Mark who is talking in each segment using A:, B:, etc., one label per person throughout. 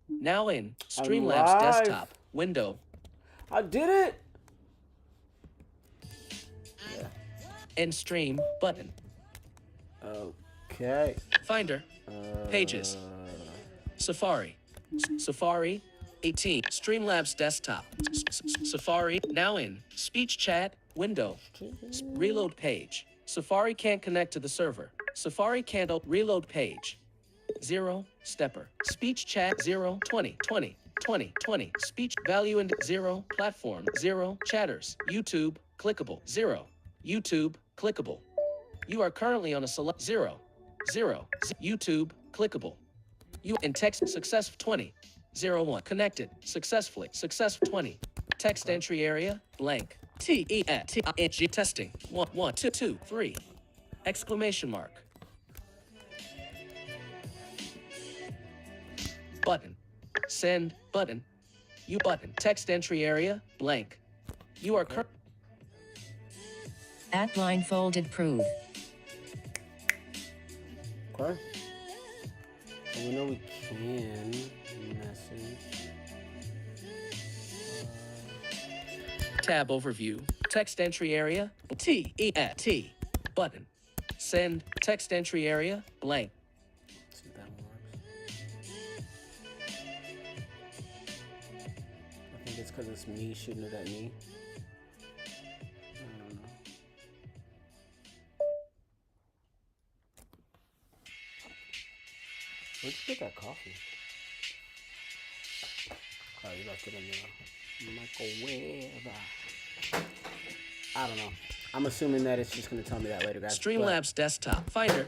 A: Now in
B: I'm
A: Streamlabs
B: live.
A: desktop window.
B: I did it. Yeah.
A: End stream button.
B: Okay.
A: Finder. Pages. Safari. Safari. 18. Streamlabs desktop. Safari. Now in speech chat window. Reload page. Safari can't connect to the server. Safari can't reload page. 0 stepper. Speech chat 0 20 20 20 20. Speech value and 0 platform 0 chatters. YouTube clickable 0. YouTube clickable. You are currently on a select 0 0 YouTube clickable. You in text success 20 0 1 connected successfully success 20 text entry area blank T-E-T-I-N-G testing 1 1 2 2 3 exclamation mark button send button you button text entry area blank you are
C: At blindfolded prove.
B: Okay. So we know we can message.
A: tab overview text entry area T-E-T button send text entry area blank.
B: See if that one works. I think it's because it's me shooting it at me. I don't know. Where'd you get that coffee? Oh, you left it in the microwave. I don't know. I'm assuming that it's just going to tell me that later, guys.
A: Streamlabs desktop Finder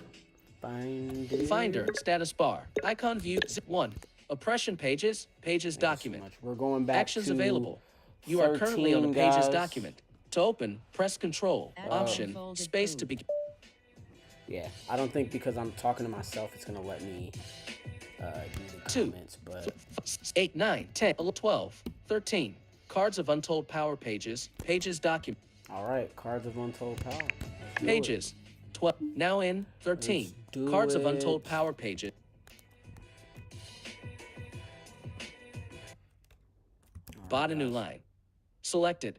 A: Finder status bar icon view 1 oppression pages document
B: So we're going back
A: actions
B: to
A: available. You are currently on a
B: 13,
A: pages
B: guys.
A: document. To open, press Control Option space to begin.
B: Yeah, I don't think because I'm talking to myself, it's going to let me do the
A: 2
B: comments, but
A: 8 9 10 12 13 cards of untold power pages document
B: all right, Cards of Untold Power. Let's do
A: pages 12 now in 13
B: Let's do
A: cards of
B: it.
A: untold power pages. Bot a new line. Selected.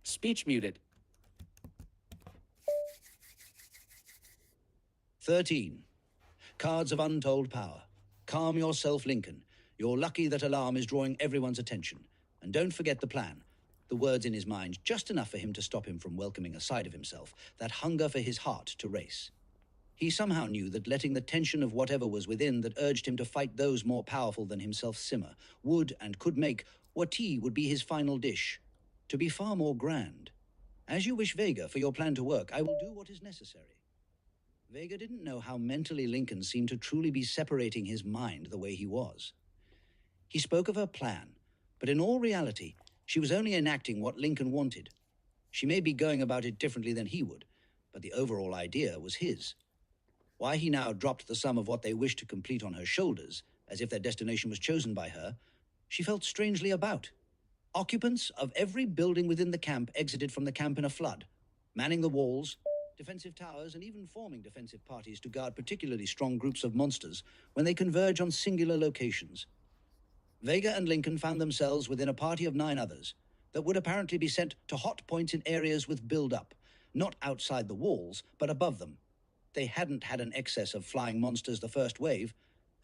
A: Speech muted.
D: 13. Cards of Untold Power. Calm yourself, Lincoln. You're lucky that alarm is drawing everyone's attention. And don't forget the plan. The words in his mind, just enough for him to stop him from welcoming a side of himself, that hunger for his heart to race. He somehow knew that letting the tension of whatever was within that urged him to fight those more powerful than himself simmer would and could make what tea would be his final dish, to be far more grand. As you wish, Vega, for your plan to work, I will do what is necessary. Vega didn't know how mentally Lincoln seemed to truly be separating his mind the way he was. He spoke of her plan, but in all reality, she was only enacting what Lincoln wanted. She may be going about it differently than he would, but the overall idea was his. Why he now dropped the sum of what they wished to complete on her shoulders, as if their destination was chosen by her, she felt strangely about. Occupants of every building within the camp exited from the camp in a flood, manning the walls, defensive towers, and even forming defensive parties to guard particularly strong groups of monsters when they converge on singular locations. Vega and Lincoln found themselves within a party of 9 others that would apparently be sent to hot points in areas with build-up, not outside the walls, but above them. They hadn't had an excess of flying monsters the first wave,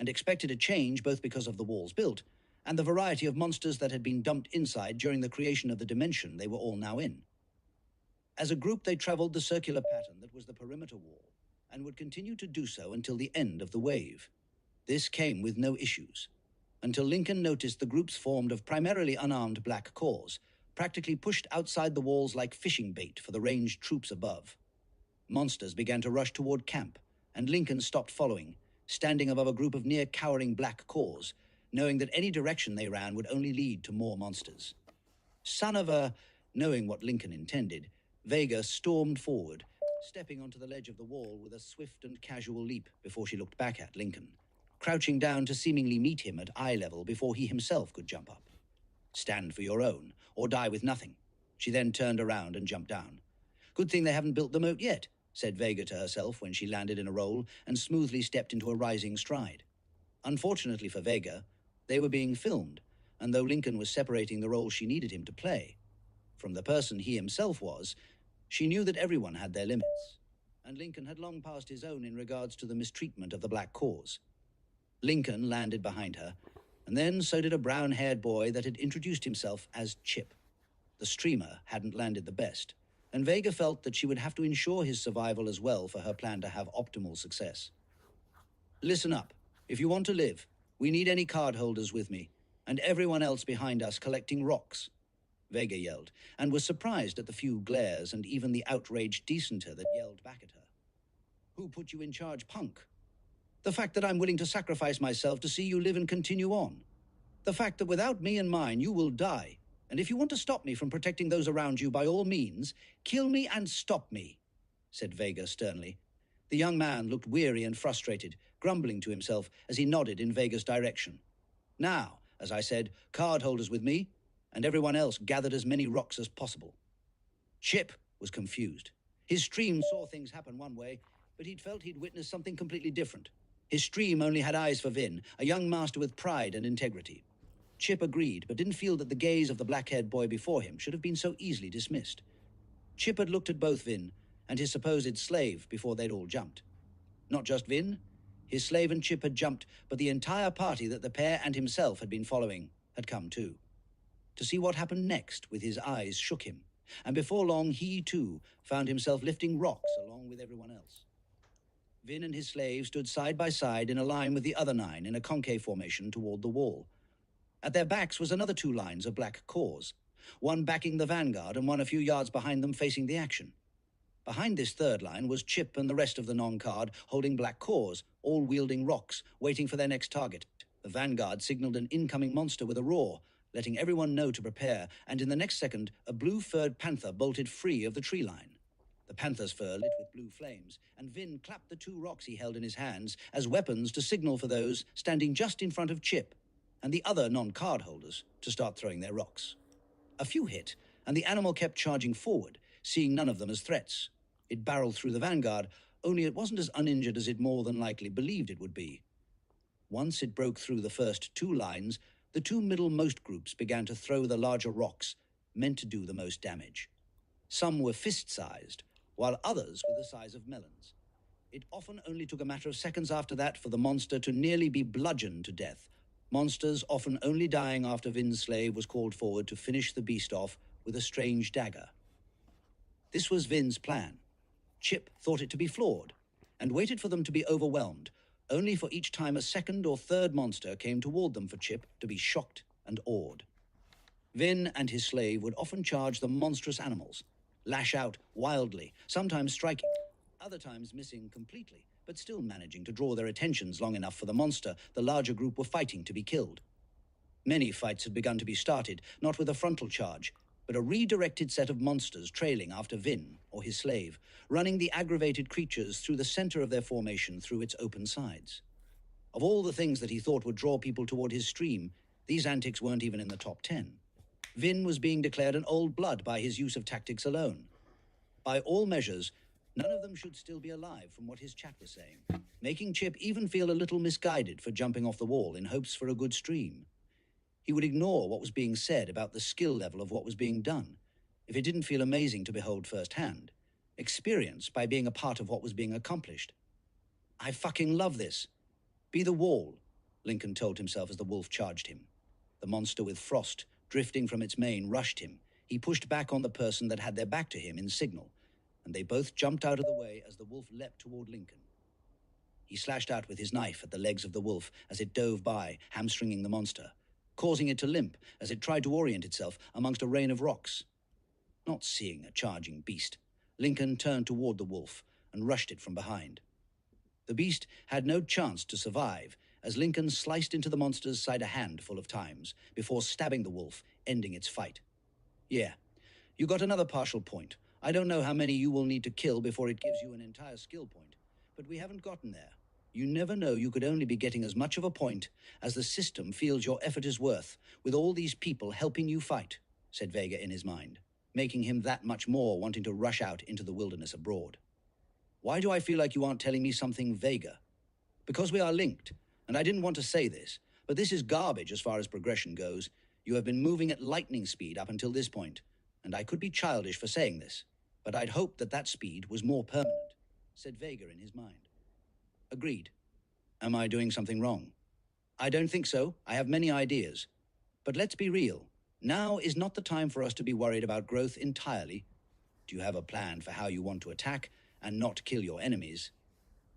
D: and expected a change both because of the walls built, and the variety of monsters that had been dumped inside during the creation of the dimension they were all now in. As a group, they traveled the circular pattern that was the perimeter wall, and would continue to do so until the end of the wave. This came with no issues, until Lincoln noticed the groups formed of primarily unarmed black cores, practically pushed outside the walls like fishing bait for the ranged troops above. Monsters began to rush toward camp, and Lincoln stopped following, standing above a group of near-cowering black cores, knowing that any direction they ran would only lead to more monsters. Son of a... Knowing what Lincoln intended, Vega stormed forward, stepping onto the ledge of the wall with a swift and casual leap before she looked back at Lincoln, crouching down to seemingly meet him at eye level before he himself could jump up. Stand for your own, or die with nothing. She then turned around and jumped down. Good thing they haven't built the moat yet, said Vega to herself when she landed in a roll and smoothly stepped into a rising stride. Unfortunately for Vega, they were being filmed, and though Lincoln was separating the role she needed him to play from the person he himself was, she knew that everyone had their limits, and Lincoln had long passed his own in regards to the mistreatment of the black cause. Lincoln landed behind her, and then so did a brown-haired boy that had introduced himself as Chip. The streamer hadn't landed the best, and Vega felt that she would have to ensure his survival as well for her plan to have optimal success. Listen up. If you want to live, we need any card holders with me, and everyone else behind us collecting rocks, Vega yelled, and was surprised at the few glares and even the outraged decenter that yelled back at her. Who put you in charge, punk? The fact that I'm willing to sacrifice myself to see you live and continue on. The fact that without me and mine, you will die. And if you want to stop me from protecting those around you, by all means, kill me and stop me, said Vega sternly. The young man looked weary and frustrated, grumbling to himself as he nodded in Vega's direction. Now, as I said, card holders with me, and everyone else gathered as many rocks as possible. Chip was confused. His stream saw things happen one way, but he'd felt he'd witnessed something completely different. His stream only had eyes for Vin, a young master with pride and integrity. Chip agreed, but didn't feel that the gaze of the black-haired boy before him should have been so easily dismissed. Chip had looked at both Vin and his supposed slave before they'd all jumped. Not just Vin. His slave and Chip had jumped, but the entire party that the pair and himself had been following had come too. To see what happened next with his eyes shook him, and before long he too found himself lifting rocks along with everyone else. Vin and his slave stood side by side in a line with the other 9 in a concave formation toward the wall. At their backs was another 2 lines of black cores, one backing the vanguard and one a few yards behind them facing the action. Behind this third line was Chip and the rest of the non-card holding black cores, all wielding rocks, waiting for their next target. The vanguard signaled an incoming monster with a roar, letting everyone know to prepare, and in the next second, a blue-furred panther bolted free of the tree line. The panther's fur lit with blue flames, and Vin clapped the 2 rocks he held in his hands as weapons to signal for those standing just in front of Chip and the other non-card holders to start throwing their rocks. A few hit, and the animal kept charging forward, seeing none of them as threats. It barreled through the vanguard, only it wasn't as uninjured as it more than likely believed it would be. Once it broke through the first 2 lines, the 2 middlemost groups began to throw the larger rocks, meant to do the most damage. Some were fist-sized, while others were the size of melons. It often only took a matter of seconds after that for the monster to nearly be bludgeoned to death, monsters often only dying after Vin's slave was called forward to finish the beast off with a strange dagger. This was Vin's plan. Chip thought it to be flawed, and waited for them to be overwhelmed, only for each time a second or third monster came toward them for Chip to be shocked and awed. Vin and his slave would often charge the monstrous animals, lash out wildly, sometimes striking, other times missing completely, but still managing to draw their attentions long enough for the monster the larger group were fighting to be killed. Many fights had begun to be started, not with a frontal charge, but a redirected set of monsters trailing after Vin, or his slave, running the aggravated creatures through the center of their formation through its open sides. Of all the things that he thought would draw people toward his stream, these antics weren't even in the top 10. Vin was being declared an old blood by his use of tactics alone. By all measures, none of them should still be alive from what his chat was saying, making Chip even feel a little misguided for jumping off the wall in hopes for a good stream. He would ignore what was being said about the skill level of what was being done, if it didn't feel amazing to behold firsthand, experience by being a part of what was being accomplished. I fucking love this. Be the wall, Lincoln told himself as the wolf charged him. The monster with frost drifting from its mane rushed him. He pushed back on the person that had their back to him in signal, and they both jumped out of the way as the wolf leapt toward Lincoln. He slashed out with his knife at the legs of the wolf as it dove by, hamstringing the monster, causing it to limp as it tried to orient itself amongst a rain of rocks. Not seeing a charging beast, Lincoln turned toward the wolf and rushed it from behind. The beast had no chance to survive as Lincoln sliced into the monster's side a handful of times before stabbing the wolf, ending its fight. Yeah, you got another partial point. I don't know how many you will need to kill before it gives you an entire skill point, but we haven't gotten there. You never know, you could only be getting as much of a point as the system feels your effort is worth, with all these people helping you fight, said Vega in his mind, making him that much more wanting to rush out into the wilderness abroad. Why do I feel like you aren't telling me something, Vega? Because we are linked. And I didn't want to say this, but this is garbage as far as progression goes. You have been moving at lightning speed up until this point, and I could be childish for saying this, but I'd hoped that that speed was more permanent, said Vega in his mind. Agreed. Am I doing something wrong? I don't think so. I have many ideas. But let's be real. Now is not the time for us to be worried about growth entirely. Do you have a plan for how you want to attack and not kill your enemies?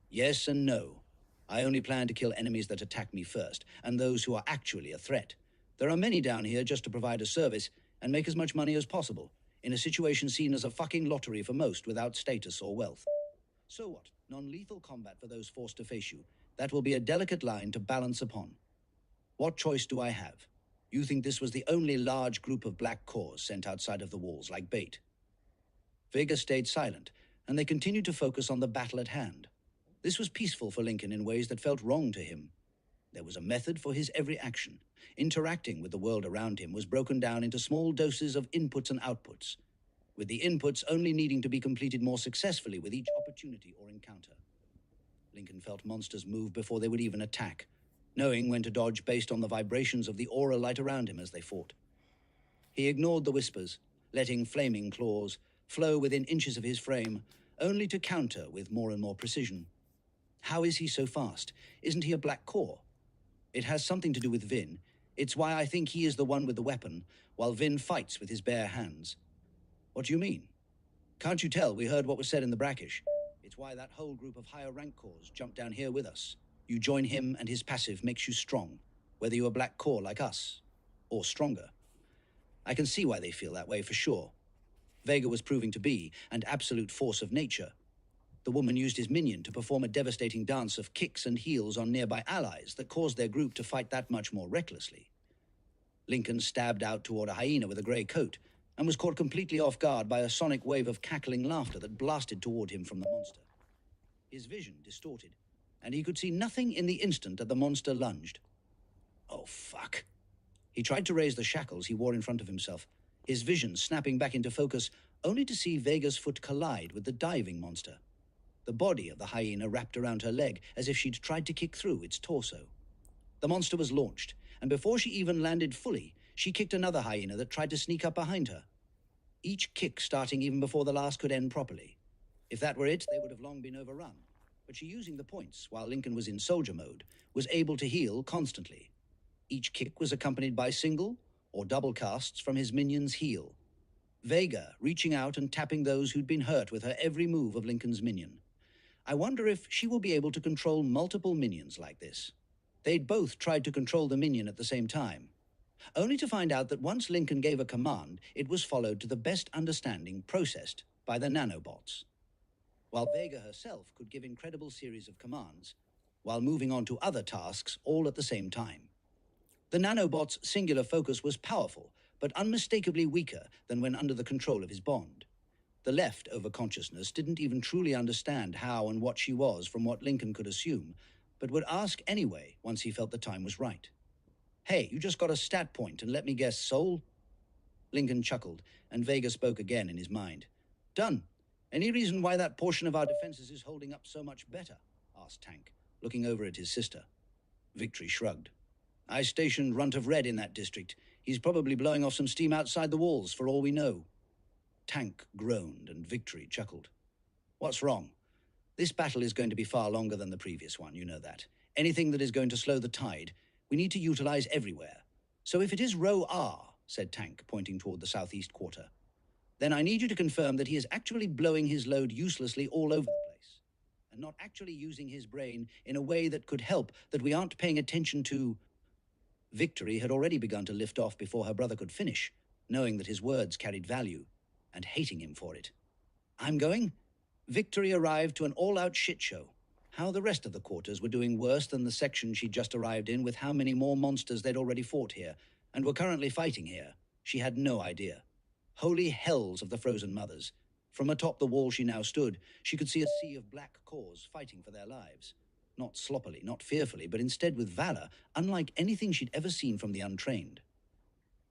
D: Yes and no. I only plan to kill enemies that attack me first, and those who are actually a threat. There are many down here just to provide a service and make as much money as possible, in a situation seen as a fucking lottery for most without status or wealth. So what? Non-lethal combat for those forced to face you. That will be a delicate line to balance upon. What choice do I have? You think this was the only large group of black cores sent outside of the walls like bait? Vega stayed silent, and they continued to focus on the battle at hand. This was peaceful for Lincoln in ways that felt wrong to him. There was a method for his every action. Interacting with the world around him was broken down into small doses of inputs and outputs, with the inputs only needing to be completed more successfully with each opportunity or encounter. Lincoln felt monsters move before they would even attack, knowing when to dodge based on the vibrations of the aura light around him as they fought. He ignored the whispers, letting flaming claws flow within inches of his frame, only to counter with more and more precision. How is he so fast? Isn't he a black core? It has something to do with Vin. It's why I think he is the one with the weapon, while Vin fights with his bare hands. What do you mean? Can't you tell we heard what was said in the brackish? It's why that whole group of higher rank cores jumped down here with us. You join him and his passive makes you strong, whether you're a black core like us, or stronger. I can see why they feel that way for sure. Vega was proving to be an absolute force of nature. The woman used his minion to perform a devastating dance of kicks and heels on nearby allies that caused their group to fight that much more recklessly. Lincoln stabbed out toward a hyena with a grey coat and was caught completely off guard by a sonic wave of cackling laughter that blasted toward him from the monster. His vision distorted, and he could see nothing in the instant that the monster lunged. Oh, fuck. He tried to raise the shackles he wore in front of himself, his vision snapping back into focus, only to see Vega's foot collide with the diving monster. The body of the hyena wrapped around her leg as if she'd tried to kick through its torso. The monster was launched, and before she even landed fully, she kicked another hyena that tried to sneak up behind her. Each kick starting even before the last could end properly. If that were it, they would have long been overrun. But she, using the points while Lincoln was in soldier mode, was able to heal constantly. Each kick was accompanied by single or double casts from his minion's heel. Vega reaching out and tapping those who'd been hurt with her every move of Lincoln's minion. I wonder if she will be able to control multiple minions like this. They'd both tried to control the minion at the same time, only to find out that once Lincoln gave a command, it was followed to the best understanding processed by the nanobots. While Vega herself could give incredible series of commands, while moving on to other tasks all at the same time. The nanobot's singular focus was powerful, but unmistakably weaker than when under the control of his bond. The leftover consciousness didn't even truly understand how and what she was from what Lincoln could assume, but would ask anyway once he felt the time was right. Hey, you just got a stat point and let me guess soul? Lincoln chuckled, and Vega spoke again in his mind. Done. Any reason why that portion of our defenses is holding up so much better? Asked Tank, looking over at his sister. Victory shrugged. I stationed Runt of Red in that district. He's probably blowing off some steam outside the walls for all we know. Tank groaned and Victory chuckled. What's wrong? This battle is going to be far longer than the previous one, you know that. Anything that is going to slow the tide, we need to utilize everywhere. So if it is Row R, said Tank, pointing toward the southeast quarter, then I need you to confirm that he is actually blowing his load uselessly all over the place, and not actually using his brain in a way that could help, that we aren't paying attention to. Victory had already begun to lift off before her brother could finish, knowing that his words carried value, and hating him for it. I'm going? Victory arrived to an all-out shit show. How the rest of the quarters were doing worse than the section she'd just arrived in, with how many more monsters they'd already fought here, and were currently fighting here, she had no idea. Holy hells of the Frozen Mothers. From atop the wall she now stood, she could see a sea of black cores fighting for their lives. Not sloppily, not fearfully, but instead with valor, unlike anything she'd ever seen from the untrained.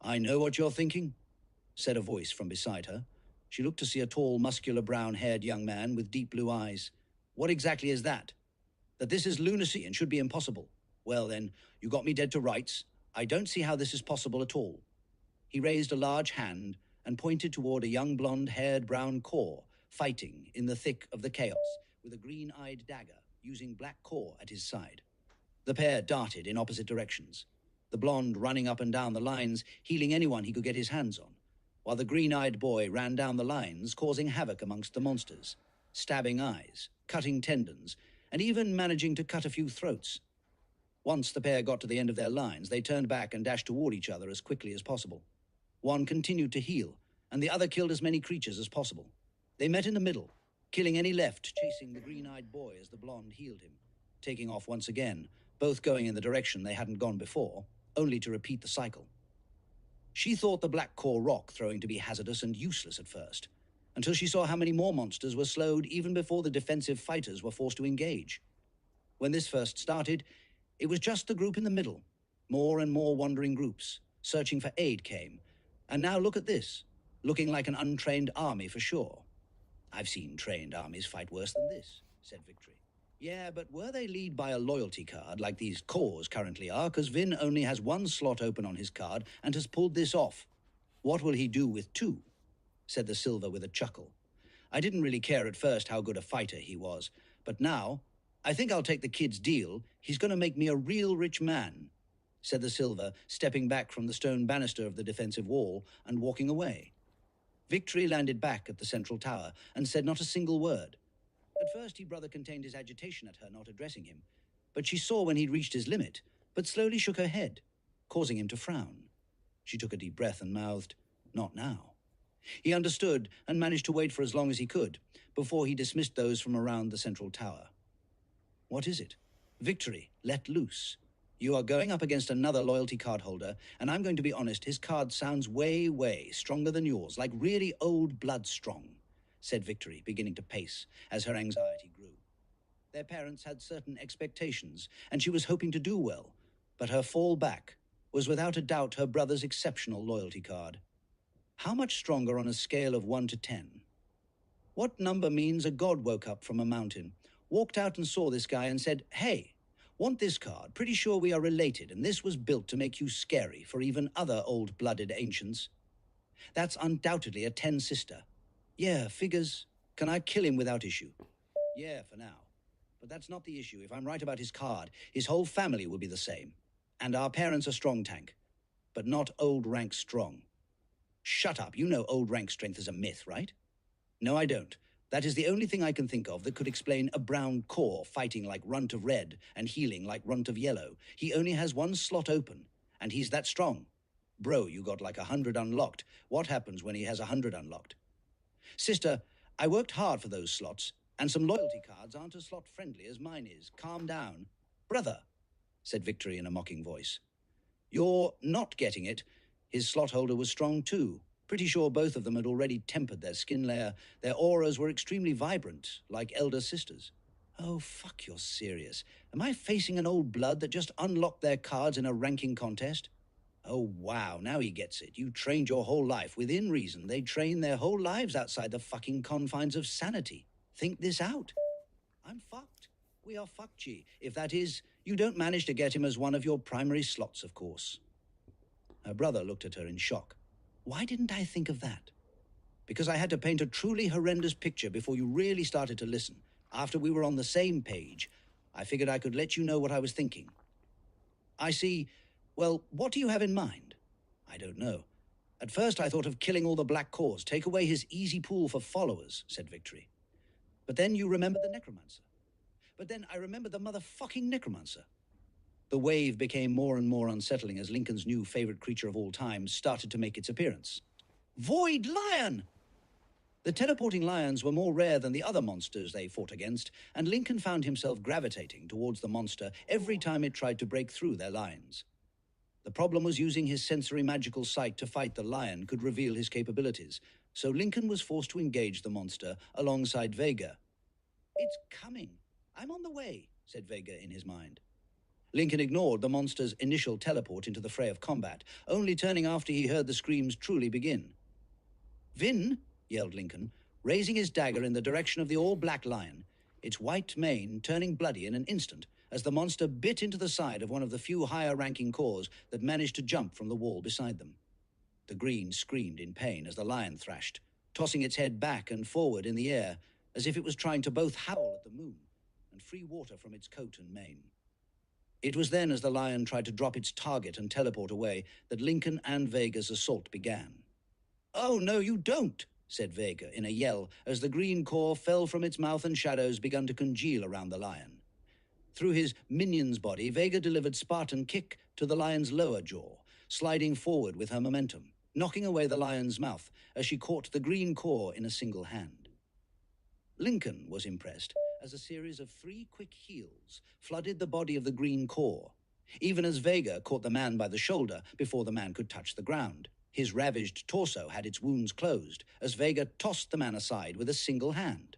D: I know what you're thinking, said a voice from beside her. She looked to see a tall, muscular, brown-haired young man with deep blue eyes. What exactly is that? That this is lunacy and should be impossible. Well then, you got me dead to rights. I don't see how this is possible at all. He raised a large hand and pointed toward a young blonde-haired brown core fighting in the thick of the chaos with a green-eyed dagger using black core at his side. The pair darted in opposite directions, the blonde running up and down the lines, healing anyone he could get his hands on, while the green-eyed boy ran down the lines, causing havoc amongst the monsters, stabbing eyes, cutting tendons, and even managing to cut a few throats. Once the pair got to the end of their lines, they turned back and dashed toward each other as quickly as possible. One continued to heal, and the other killed as many creatures as possible. They met in the middle, killing any left, chasing the green-eyed boy as the blonde healed him, taking off once again, both going in the direction they hadn't gone before, only to repeat the cycle. She thought the black core rock throwing to be hazardous and useless at first, until she saw how many more monsters were slowed even before the defensive fighters were forced to engage. When this first started, it was just the group in the middle. More and more wandering groups, searching for aid came. And now look at this, looking like an untrained army for sure. I've seen trained armies fight worse than this, said Victory. Yeah, but were they led by a loyalty card like these cores currently are? Because Vin only has one slot open on his card and has pulled this off. What will he do with two? Said the Silver with a chuckle. I didn't really care at first how good a fighter he was, but now I think I'll take the kid's deal. He's going to make me a real rich man, said the Silver, stepping back from the stone banister of the defensive wall and walking away. Victory landed back at the central tower and said not a single word. At first, he brother contained his agitation at her not addressing him, but she saw when he'd reached his limit, but slowly shook her head, causing him to frown. She took a deep breath and mouthed, "Not now." He understood and managed to wait for as long as he could, before he dismissed those from around the central tower. What is it? Victory, let loose. You are going up against another loyalty card holder, and I'm going to be honest, his card sounds way, way stronger than yours, like really old blood strong, said Victory, beginning to pace as her anxiety grew. Their parents had certain expectations, and she was hoping to do well, but her fall back was without a doubt her brother's exceptional loyalty card. How much stronger on a scale of 1 to 10? What number means a god woke up from a mountain, walked out and saw this guy and said, "Hey, want this card? Pretty sure we are related, and this was built to make you scary for even other old-blooded ancients." That's undoubtedly a 10 sister. Yeah, figures. Can I kill him without issue? Yeah, for now. But that's not the issue. If I'm right about his card, his whole family will be the same. And our parents are strong tank, but not old rank strong. Shut up. You know old rank strength is a myth, right? No, I don't. That is the only thing I can think of that could explain a brown core fighting like Runt of Red and healing like Runt of Yellow. He only has one slot open, and he's that strong. Bro, you got like 100 unlocked. What happens when he has 100 unlocked? Sister, I worked hard for those slots, and some loyalty cards aren't as slot-friendly as mine is. Calm down. Brother, said Victory in a mocking voice. You're not getting it. His slot holder was strong too. Pretty sure both of them had already tempered their skin layer. Their auras were extremely vibrant, like elder sisters. Oh, fuck, you're serious. Am I facing an old blood that just unlocked their cards in a ranking contest? Oh, wow, now he gets it. You trained your whole life. Within reason, they train their whole lives outside the fucking confines of sanity. Think this out. I'm fucked. We are fucked, G. If that is, you don't manage to get him as one of your primary slots, of course. Her brother looked at her in shock. Why didn't I think of that? Because I had to paint a truly horrendous picture before you really started to listen. After we were on the same page, I figured I could let you know what I was thinking. I see. Well, what do you have in mind? I don't know. At first I thought of killing all the black cores, take away his easy pool for followers, said Victory. But then you remembered the necromancer. But then I remembered the motherfucking necromancer. The wave became more and more unsettling as Lincoln's new favorite creature of all time started to make its appearance. Void Lion! The teleporting lions were more rare than the other monsters they fought against, and Lincoln found himself gravitating towards the monster every time it tried to break through their lines. The problem was using his sensory magical sight to fight the lion could reveal his capabilities, so Lincoln was forced to engage the monster alongside Vega. It's coming. I'm on the way, said Vega in his mind. Lincoln ignored the monster's initial teleport into the fray of combat, only turning after he heard the screams truly begin. Vin, yelled Lincoln, raising his dagger in the direction of the all-black lion, its white mane turning bloody in an instant, as the monster bit into the side of one of the few higher-ranking cores that managed to jump from the wall beside them. The green screamed in pain as the lion thrashed, tossing its head back and forward in the air, as if it was trying to both howl at the moon and free water from its coat and mane. It was then, as the lion tried to drop its target and teleport away, that Lincoln and Vega's assault began. "Oh, no, you don't," said Vega in a yell, as the green core fell from its mouth and shadows began to congeal around the lion. Through his minion's body, Vega delivered Spartan kick to the lion's lower jaw, sliding forward with her momentum, knocking away the lion's mouth as she caught the green core in a single hand. Lincoln was impressed as a series of 3 quick heels flooded the body of the green core, even as Vega caught the man by the shoulder before the man could touch the ground. His ravaged torso had its wounds closed as Vega tossed the man aside with a single hand.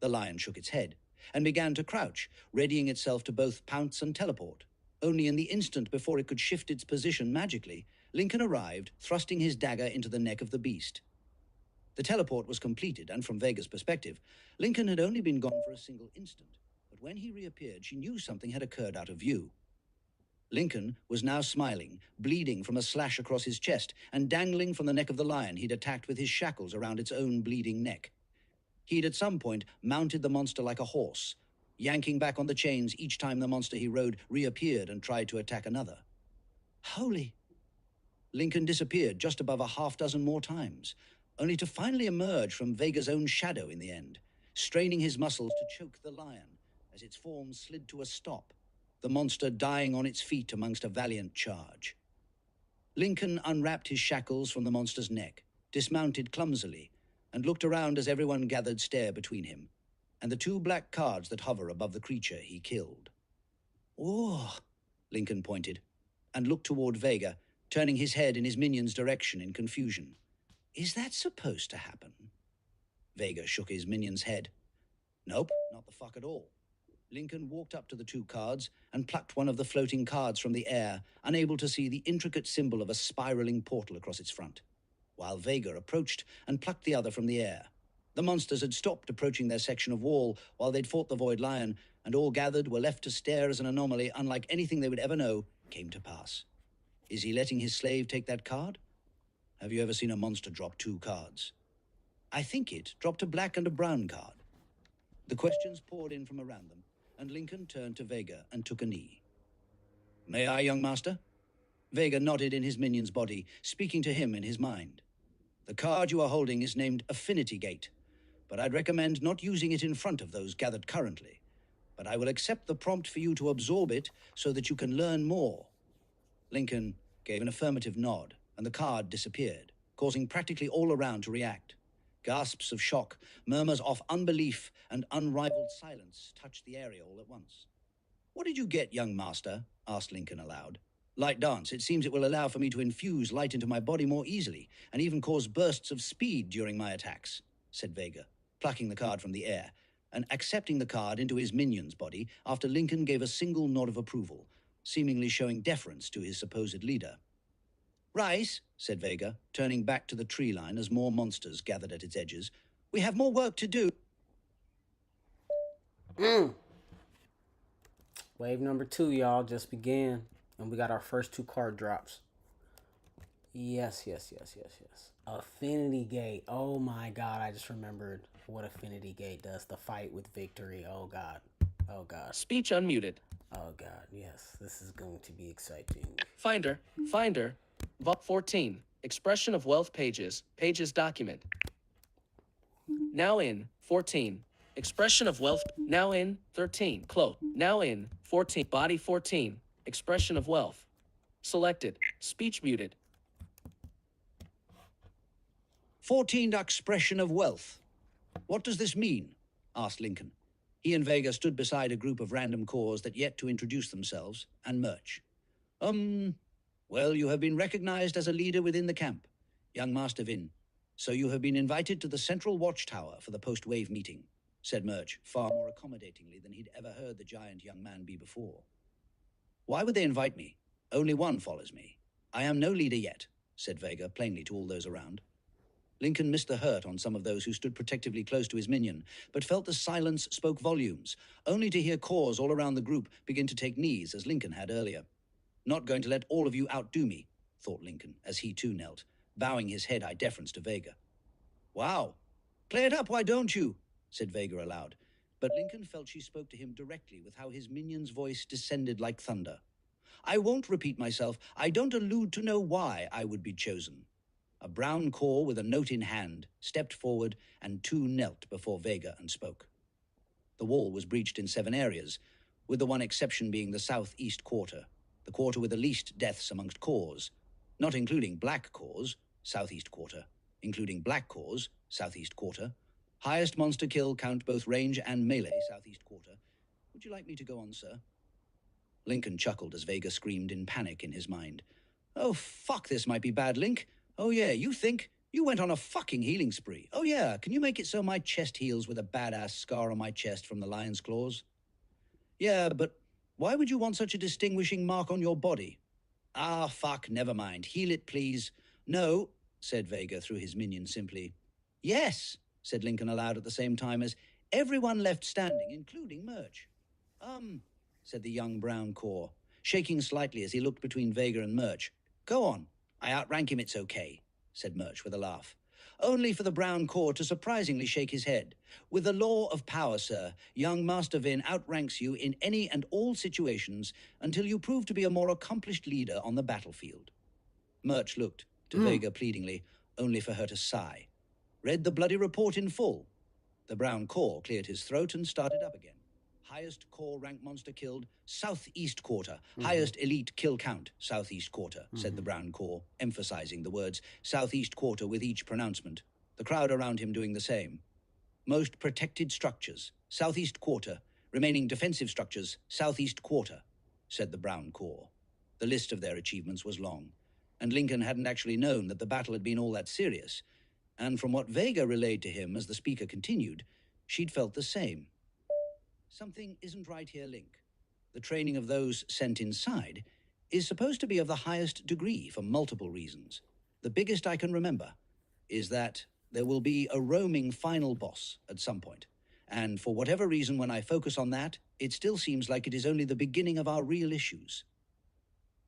D: The lion shook its head and began to crouch, readying itself to both pounce and teleport. Only in the instant before it could shift its position magically, Lincoln arrived, thrusting his dagger into the neck of the beast. The teleport was completed, and from Vega's perspective, Lincoln had only been gone for a single instant, but when he reappeared, she knew something had occurred out of view. Lincoln was now smiling, bleeding from a slash across his chest, and dangling from the neck of the lion he'd attacked with his shackles around its own bleeding neck. He'd at some point mounted the monster like a horse, yanking back on the chains each time the monster he rode reappeared and tried to attack another. Holy! Lincoln disappeared just above a half-dozen more times, only to finally emerge from Vega's own shadow in the end, straining his muscles to choke the lion as its form slid to a stop, the monster dying on its feet amongst a valiant charge. Lincoln unwrapped his shackles from the monster's neck, dismounted clumsily, and looked around as everyone gathered stare between him and the 2 black cards that hover above the creature he killed. "Oh," Lincoln pointed, and looked toward Vega, turning his head in his minion's direction in confusion. "Is that supposed to happen?" Vega shook his minion's head. "Nope, not the fuck at all." Lincoln walked up to the 2 cards and plucked one of the floating cards from the air, unable to see the intricate symbol of a spiraling portal across its front, while Vega approached and plucked the other from the air. The monsters had stopped approaching their section of wall while they'd fought the Void Lion, and all gathered were left to stare as an anomaly unlike anything they would ever know came to pass. Is he letting his slave take that card? Have you ever seen a monster drop 2 cards? I think it dropped a black and a brown card. The questions poured in from around them, and Lincoln turned to Vega and took a knee. "May I, young master?" Vega nodded in his minion's body, speaking to him in his mind. "The card you are holding is named Affinity Gate, but I'd recommend not using it in front of those gathered currently. But I will accept the prompt for you to absorb it so that you can learn more." Lincoln gave an affirmative nod, and the card disappeared, causing practically all around to react. Gasps of shock, murmurs of unbelief, and unrivaled silence touched the area all at once. "What did you get, young master?" asked Lincoln aloud. "Light dance. It seems it will allow for me to infuse light into my body more easily, and even cause bursts of speed during my attacks," said Vega, plucking the card from the air, and accepting the card into his minion's body after Lincoln gave a single nod of approval, seemingly showing deference to his supposed leader. "Rise," said Vega, turning back to the tree line as more monsters gathered at its edges. "We have more work to do."
B: Wave number 2, y'all, just began. And we got our first 2 card drops. Yes. Affinity Gate. Oh my god, I just remembered what Affinity Gate does. The fight with victory. Oh god.
A: Speech unmuted.
B: Oh god, yes. This is going to be exciting.
A: Finder. Vault 14. Expression of wealth pages. Pages document. Now in 14. Expression of wealth. Now in 13. Close. Now in 14. Body 14. Expression of wealth. Selected. Speech muted.
D: 14 expression of wealth. What does this mean? Asked Lincoln. He and Vega stood beside a group of random cores that yet to introduce themselves and Murch. Well, you have been recognized as a leader within the camp, young Master Vin. So you have been invited to the central watchtower for the post-wave meeting, said Murch, far more accommodatingly than he'd ever heard the giant young man be before. Why would they invite me? Only one follows me. I am no leader yet, said Vega plainly to all those around. Lincoln missed the hurt on some of those who stood protectively close to his minion, but felt the silence spoke volumes, only to hear cores all around the group begin to take knees as Lincoln had earlier. Not going to let all of you outdo me, thought Lincoln, as he too knelt, bowing his head high deference to Vega. Wow! Play it up, why don't you? Said Vega aloud, but Lincoln felt she spoke to him directly with how his minion's voice descended like thunder. I won't repeat myself. I don't allude to know why I would be chosen. A brown core with a note in hand stepped forward and two knelt before Vega and spoke. The wall was breached in 7 areas, with the one exception being the southeast quarter, the quarter with the least deaths amongst cores, not including black cores, southeast quarter, including black cores, southeast quarter, highest monster kill count both range and melee, southeast quarter. Would you like me to go on, sir? Lincoln chuckled as Vega screamed in panic in his mind. Oh, fuck, this might be bad, Link. Oh yeah, you think? You went on a fucking healing spree. Oh yeah, can you make it so my chest heals with a badass scar on my chest from the lion's claws? Yeah, but why would you want such a distinguishing mark on your body? Ah, fuck, never mind. Heal it, please. No, said Vega through his minion simply. Yes, said Lincoln aloud at the same time as everyone left standing, including Murch. Said the young brown core, shaking slightly as he looked between Vega and Murch. Go on. I outrank him, it's okay, said Murch with a laugh. Only for the brown core to surprisingly shake his head. With the law of power, sir, young Master Vin outranks you in any and all situations until you prove to be a more accomplished leader on the battlefield. Murch looked to Vega pleadingly, only for her to sigh. Read the bloody report in full. The brown core cleared his throat and started up again. Highest core rank monster killed, southeast quarter. Highest elite kill count, southeast quarter, said the brown core, emphasizing the words southeast quarter with each pronouncement. The crowd around him doing the same. Most protected structures, southeast quarter. Remaining defensive structures, southeast quarter, said the brown core. The list of their achievements was long, and Lincoln hadn't actually known that the battle had been all that serious. And from what Vega relayed to him as the speaker continued, she'd felt the same. Something isn't right here, Link. The training of those sent inside is supposed to be of the highest degree for multiple reasons. The biggest I can remember is that there will be a roaming final boss at some point. And for whatever reason, when I focus on that, it still seems like it is only the beginning of our real issues.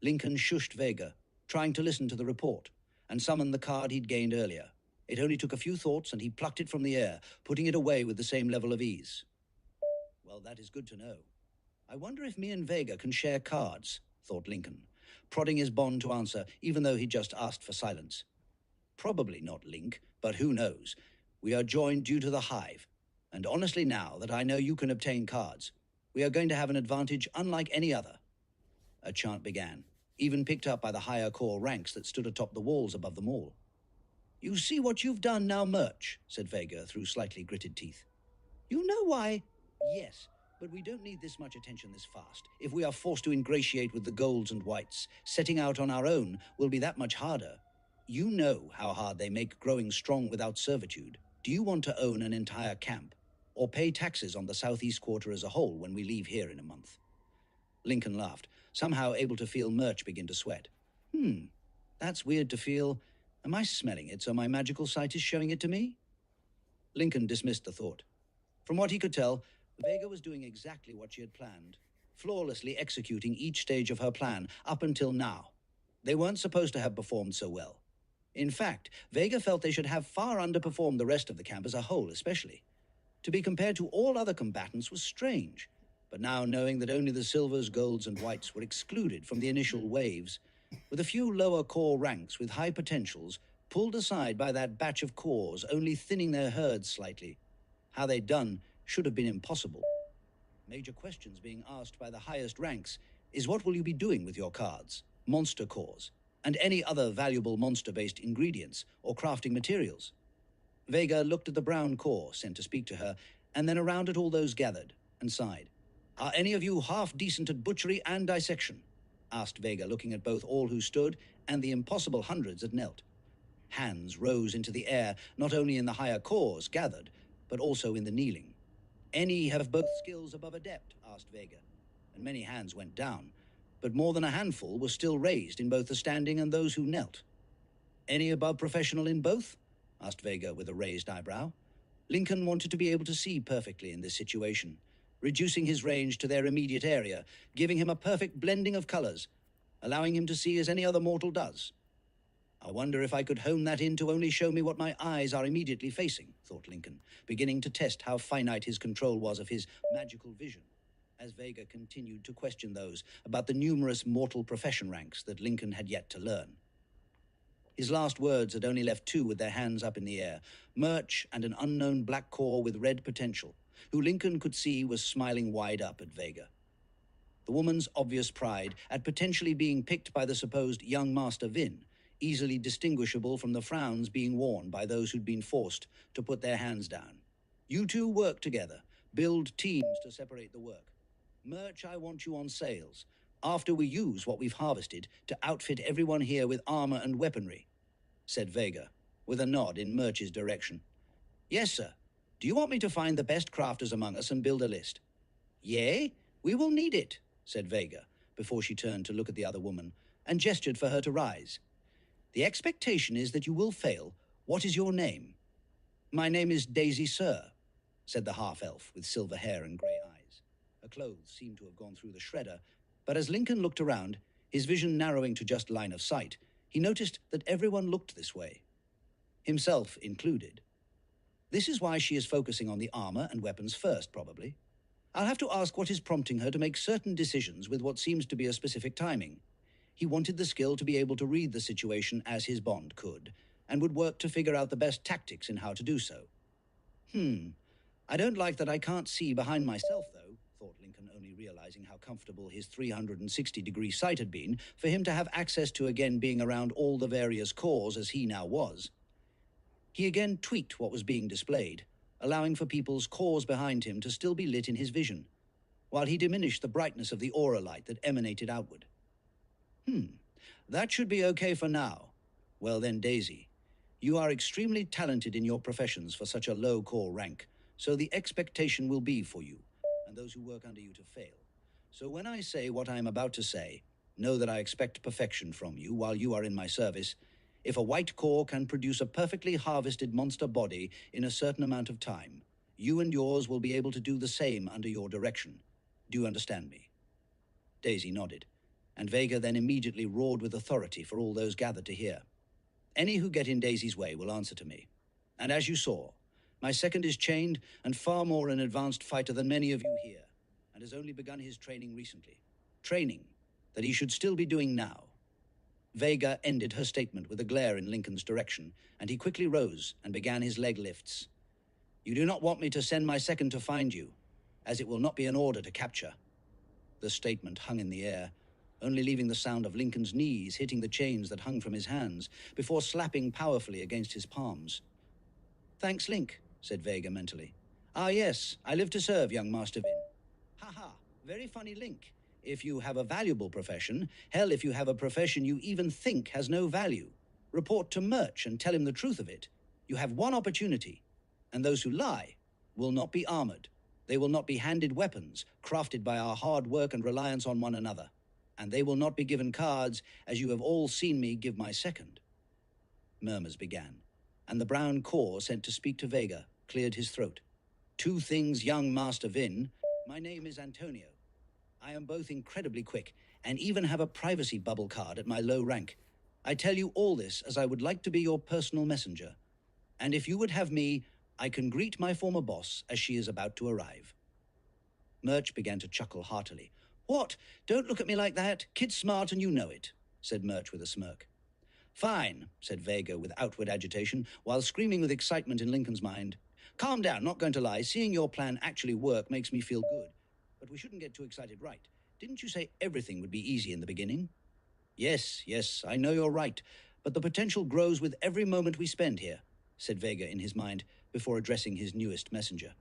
D: Lincoln shushed Vega, trying to listen to the report, and summoned the card he'd gained earlier. It only took a few thoughts, and he plucked it from the air, putting it away with the same level of ease. Well, that is good to know. I wonder if me and Vega can share cards, thought Lincoln, prodding his bond to answer, even though he just asked for silence. Probably not, Link, but who knows? We are joined due to the hive, and honestly now that I know you can obtain cards, we are going to have an advantage unlike any other. A chant began, even picked up by the higher core ranks that stood atop the walls above them all. You see what you've done now, Murch, said Vega through slightly gritted teeth. You know why? Yes, but we don't need this much attention this fast. If we are forced to ingratiate with the golds and whites, setting out on our own will be that much harder. You know how hard they make growing strong without servitude. Do you want to own an entire camp, or pay taxes on the southeast quarter as a whole when we leave here in a month? Lincoln laughed, somehow able to feel Murch begin to sweat. That's weird to feel. Am I smelling it so my magical sight is showing it to me? Lincoln dismissed the thought. From what he could tell, Vega was doing exactly what she had planned, flawlessly executing each stage of her plan up until now. They weren't supposed to have performed so well. In fact, Vega felt they should have far underperformed the rest of the camp as a whole, especially. To be compared to all other combatants was strange, but now knowing that only the silvers, golds, and whites were excluded from the initial waves, with a few lower core ranks with high potentials pulled aside by that batch of cores, only thinning their herds slightly, how they'd done should have been impossible. Major questions being asked by the highest ranks is what will you be doing with your cards, monster cores, and any other valuable monster-based ingredients or crafting materials? Vega looked at the brown core sent to speak to her, and then around at all those gathered, and sighed. Are any of you half decent at butchery and dissection? Asked Vega, looking at both all who stood and the impossible hundreds that knelt. Hands rose into the air, not only in the higher cores gathered, but also in the kneeling. Any have both skills above adept? Asked Vega, and many hands went down, but more than a handful were still raised in both the standing and those who knelt. Any above professional in both? asked Vega with a raised eyebrow. Lincoln wanted to be able to see perfectly in this situation, reducing his range to their immediate area, giving him a perfect blending of colors, allowing him to see as any other mortal does. I wonder if I could hone that in to only show me what my eyes are immediately facing, thought Lincoln, beginning to test how finite his control was of his magical vision, as Vega continued to question those about the numerous mortal profession ranks that Lincoln had yet to learn. His last words had only left two with their hands up in the air, Murch and an unknown black core with red potential, who Lincoln could see was smiling wide up at Vega. The woman's obvious pride at potentially being picked by the supposed young Master Vin, easily distinguishable from the frowns being worn by those who'd been forced to put their hands down. You two work together, build teams to separate the work. Murch, I want you on sales, after we use what we've harvested to outfit everyone here with armor and weaponry, said Vega, with a nod in Murch's direction. Yes, sir. Do you want me to find the best crafters among us and build a list? Yea, we will need it, said Vega, before she turned to look at the other woman, and gestured for her to rise. The expectation is that you will fail. What is your name? My name is Daisy, sir, said the half-elf with silver hair and grey eyes. Her clothes seemed to have gone through the shredder, but as Lincoln looked around, his vision narrowing to just line of sight, he noticed that everyone looked this way, himself included. This is why she is focusing on the armor and weapons first, probably. I'll have to ask what is prompting her to make certain decisions with what seems to be a specific timing. He wanted the skill to be able to read the situation as his bond could, and would work to figure out the best tactics in how to do so. I don't like that I can't see behind myself, though, thought Lincoln, only realizing how comfortable his 360-degree sight had been for him to have access to again being around all the various cores as he now was. He again tweaked what was being displayed, allowing for people's cores behind him to still be lit in his vision, while he diminished the brightness of the aura light that emanated outward. That should be okay for now. Well then, Daisy, you are extremely talented in your professions for such a low core rank, so the expectation will be for you, and those who work under you to fail. So when I say what I am about to say, know that I expect perfection from you while you are in my service. If a white core can produce a perfectly harvested monster body in a certain amount of time, you and yours will be able to do the same under your direction. Do you understand me? Daisy nodded, and Vega then immediately roared with authority for all those gathered to hear. Any who get in Daisy's way will answer to me. And as you saw, my second is chained and far more an advanced fighter than many of you here, and has only begun his training recently. Training that he should still be doing now. Vega ended her statement with a glare in Lincoln's direction, and he quickly rose and began his leg lifts. You do not want me to send my second to find you, as it will not be an order to capture. The statement hung in the air, only leaving the sound of Lincoln's knees hitting the chains that hung from his hands, before slapping powerfully against his palms. Thanks, Link, said Vega mentally. Ah yes, I live to serve, young Master Vin. Ha, very funny, Link. If you have a valuable profession, hell, if you have a profession you even think has no value, report to Murch and tell him the truth of it. You have one opportunity, and those who lie will not be armored. They will not be handed weapons, crafted by our hard work and reliance on one another. And they will not be given cards, as you have all seen me give my second. Murmurs began, and the brown core sent to speak to Vega cleared his throat. Two things, young Master Vin. My name is Antonio. I am both incredibly quick and even have a privacy bubble card at my low rank. I tell you all this as I would like to be your personal messenger. And if you would have me, I can greet my former boss as she is about to arrive. Murch began to chuckle heartily. What? Don't look at me like that. Kid's smart and you know it, said Murch with a smirk. Fine, said Vega with outward agitation, while screaming with excitement in Lincoln's mind. Calm down, not going to lie. Seeing your plan actually work makes me feel good. But we shouldn't get too excited, right? Didn't you say everything would be easy in the beginning? Yes, I know you're right. But the potential grows with every moment we spend here, said Vega in his mind, before addressing his newest messenger.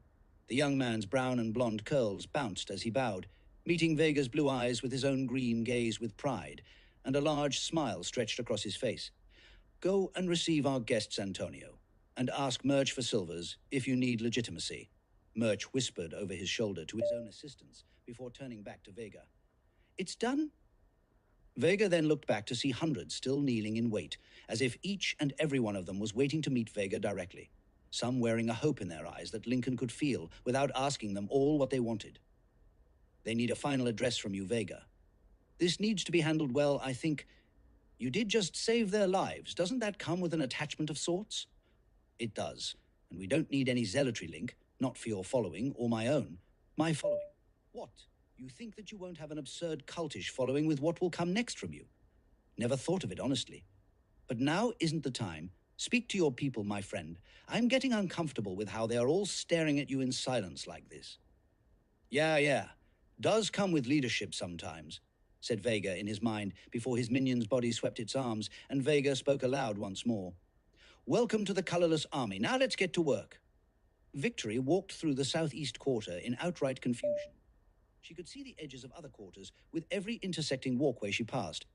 D: The young man's brown and blonde curls bounced as he bowed, meeting Vega's blue eyes with his own green gaze with pride, and a large smile stretched across his face. Go and receive our guests, Antonio, and ask Murch for silvers if you need legitimacy. Murch whispered over his shoulder to his own assistants before turning back to Vega. It's done? Vega then looked back to see hundreds still kneeling in wait, as if each and every one of them was waiting to meet Vega directly, some wearing a hope in their eyes that Lincoln could feel without asking them all what they wanted. They need a final address from you, Vega. This needs to be handled well, I think. You did just save their lives. Doesn't that come with an attachment of sorts? It does, and we don't need any zealotry link, not for your following or my own. My following. What? You think that you won't have an absurd cultish following with what will come next from you? Never thought of it, honestly. But now isn't the time. Speak to your people, my friend. I'm getting uncomfortable with how they are all staring at you in silence like this. Yeah. Does come with leadership sometimes, said Vega in his mind before his minion's body swept its arms, and Vega spoke aloud once more. Welcome to the Colorless Army. Now let's get to work. Victory walked through the southeast quarter in outright confusion. She could see the edges of other quarters with every intersecting walkway she passed.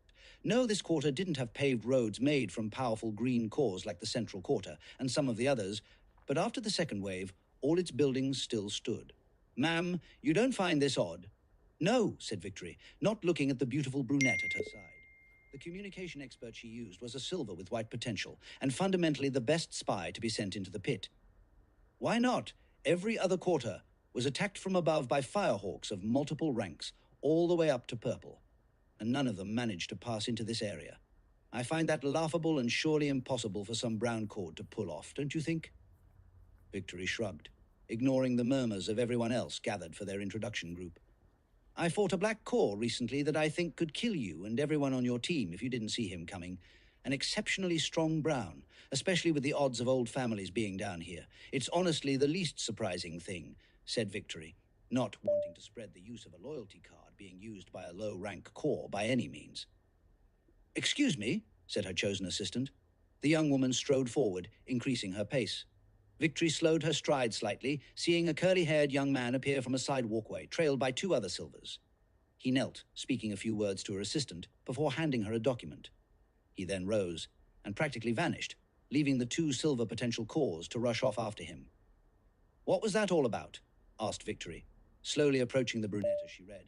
D: No, this quarter didn't have paved roads made from powerful green cores like the central quarter and some of the others, but after the second wave, all its buildings still stood. Ma'am, you don't find this odd? No, said Victory, not looking at the beautiful brunette at her side. The communication expert she used was a silver with white potential, and fundamentally the best spy to be sent into the pit. Why not? Every other quarter was attacked from above by firehawks of multiple ranks, all the way up to purple, and none of them managed to pass into this area. I find that laughable and surely impossible for some brown cord to pull off, don't you think? Victory shrugged, ignoring the murmurs of everyone else gathered for their introduction group. I fought a black core recently that I think could kill you and everyone on your team if you didn't see him coming. An exceptionally strong brown, especially with the odds of old families being down here. It's honestly the least surprising thing, said Victory, not wanting to spread the use of a loyalty card being used by a low-rank core by any means. Excuse me, said her chosen assistant. The young woman strode forward, increasing her pace. Victory slowed her stride slightly, seeing a curly-haired young man appear from a side walkway, trailed by two other silvers. He knelt, speaking a few words to her assistant, before handing her a document. He then rose, and practically vanished, leaving the two silver potential cores to rush off after him. What was that all about? Asked Victory, slowly approaching the brunette as she read.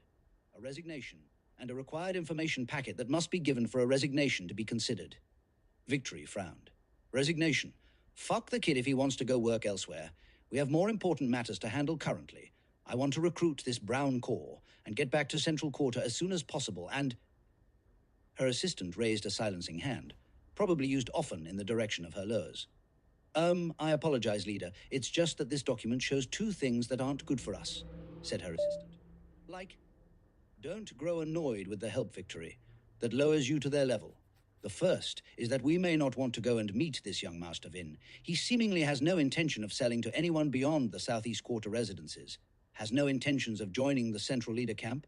D: A resignation, and a required information packet that must be given for a resignation to be considered. Victory frowned. Resignation? Fuck the kid if he wants to go work elsewhere. We have more important matters to handle currently. I want to recruit this brown core and get back to Central Quarter as soon as possible, and... Her assistant raised a silencing hand, probably used often in the direction of her lures. I apologize, Leader. It's just that this document shows two things that aren't good for us, said her assistant. Like? Don't grow annoyed with the help, Victory. That lowers you to their level. The first is that we may not want to go and meet this young Master Vin. He seemingly has no intention of selling to anyone beyond the Southeast Quarter residences, has no intentions of joining the Central Leader camp,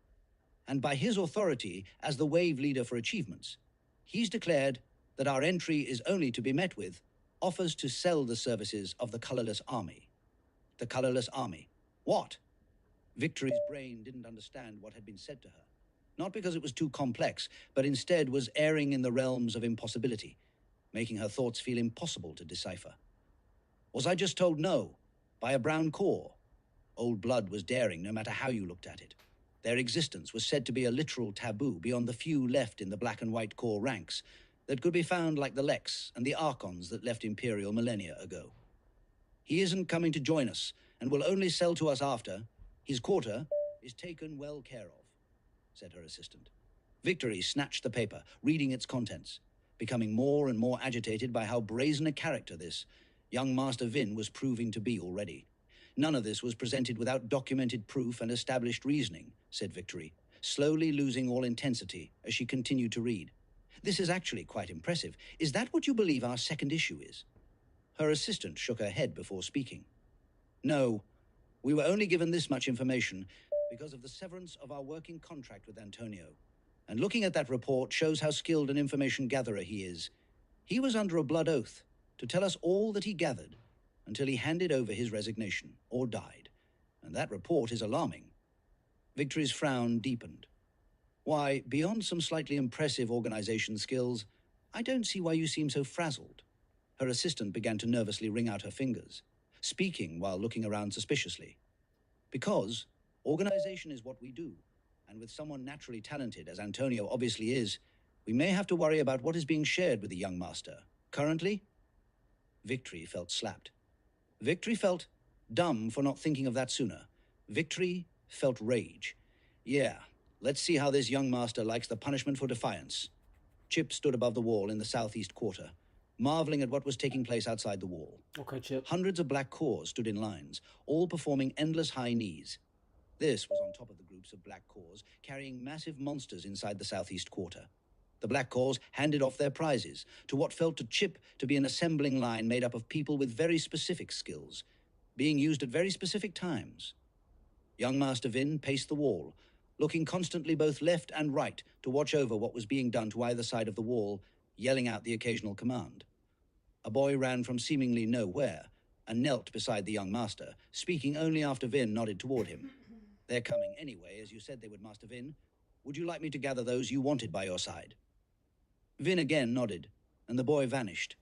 D: and by his authority as the Wave Leader for Achievements, he's declared that our entry is only to be met with offers to sell the services of the Colorless Army. The Colorless Army. What? Victory's brain didn't understand what had been said to her. Not because it was too complex, but instead was erring in the realms of impossibility, making her thoughts feel impossible to decipher. Was I just told no, by a brown core? Old blood was daring no matter how you looked at it. Their existence was said to be a literal taboo beyond the few left in the black and white core ranks that could be found like the Lexx and the Archons that left Imperial millennia ago. He isn't coming to join us and will only sell to us after his quarter is taken well care of, said her assistant. Victory snatched the paper, reading its contents, becoming more and more agitated by how brazen a character this young Master Vin was proving to be already. None of this was presented without documented proof and established reasoning, said Victory, slowly losing all intensity as she continued to read. This is actually quite impressive. Is that what you believe our second issue is? Her assistant shook her head before speaking. No, we were only given this much information because of the severance of our working contract with Antonio. And looking at that report shows how skilled an information gatherer he is. He was under a blood oath to tell us all that he gathered until he handed over his resignation or died. And that report is alarming. Victory's frown deepened. Why, beyond some slightly impressive organization skills, I don't see why you seem so frazzled. Her assistant began to nervously wring out her fingers, speaking while looking around suspiciously. Because organization is what we do, and with someone naturally talented, as Antonio obviously is, We may have to worry about what is being shared with the young master. Currently, Victory felt slapped. Victory felt dumb for not thinking of that sooner. Victory felt rage. Yeah, let's see how this young master likes the punishment for defiance. Chip stood above the wall in the southeast quarter, marveling at what was taking place outside the wall.
B: Okay, Chip.
D: Hundreds of black cores stood in lines, all performing endless high knees. This was on top of the groups of black cores carrying massive monsters inside the southeast quarter. The black cores handed off their prizes to what felt to Chip to be an assembling line made up of people with very specific skills, being used at very specific times. Young Master Vin paced the wall, looking constantly both left and right to watch over what was being done to either side of the wall, yelling out the occasional command. A boy ran from seemingly nowhere and knelt beside the young master, speaking only after Vin nodded toward him. "They're coming anyway, as you said they would, Master Vin. Would you like me to gather those you wanted by your side?" Vin again nodded, and the boy vanished,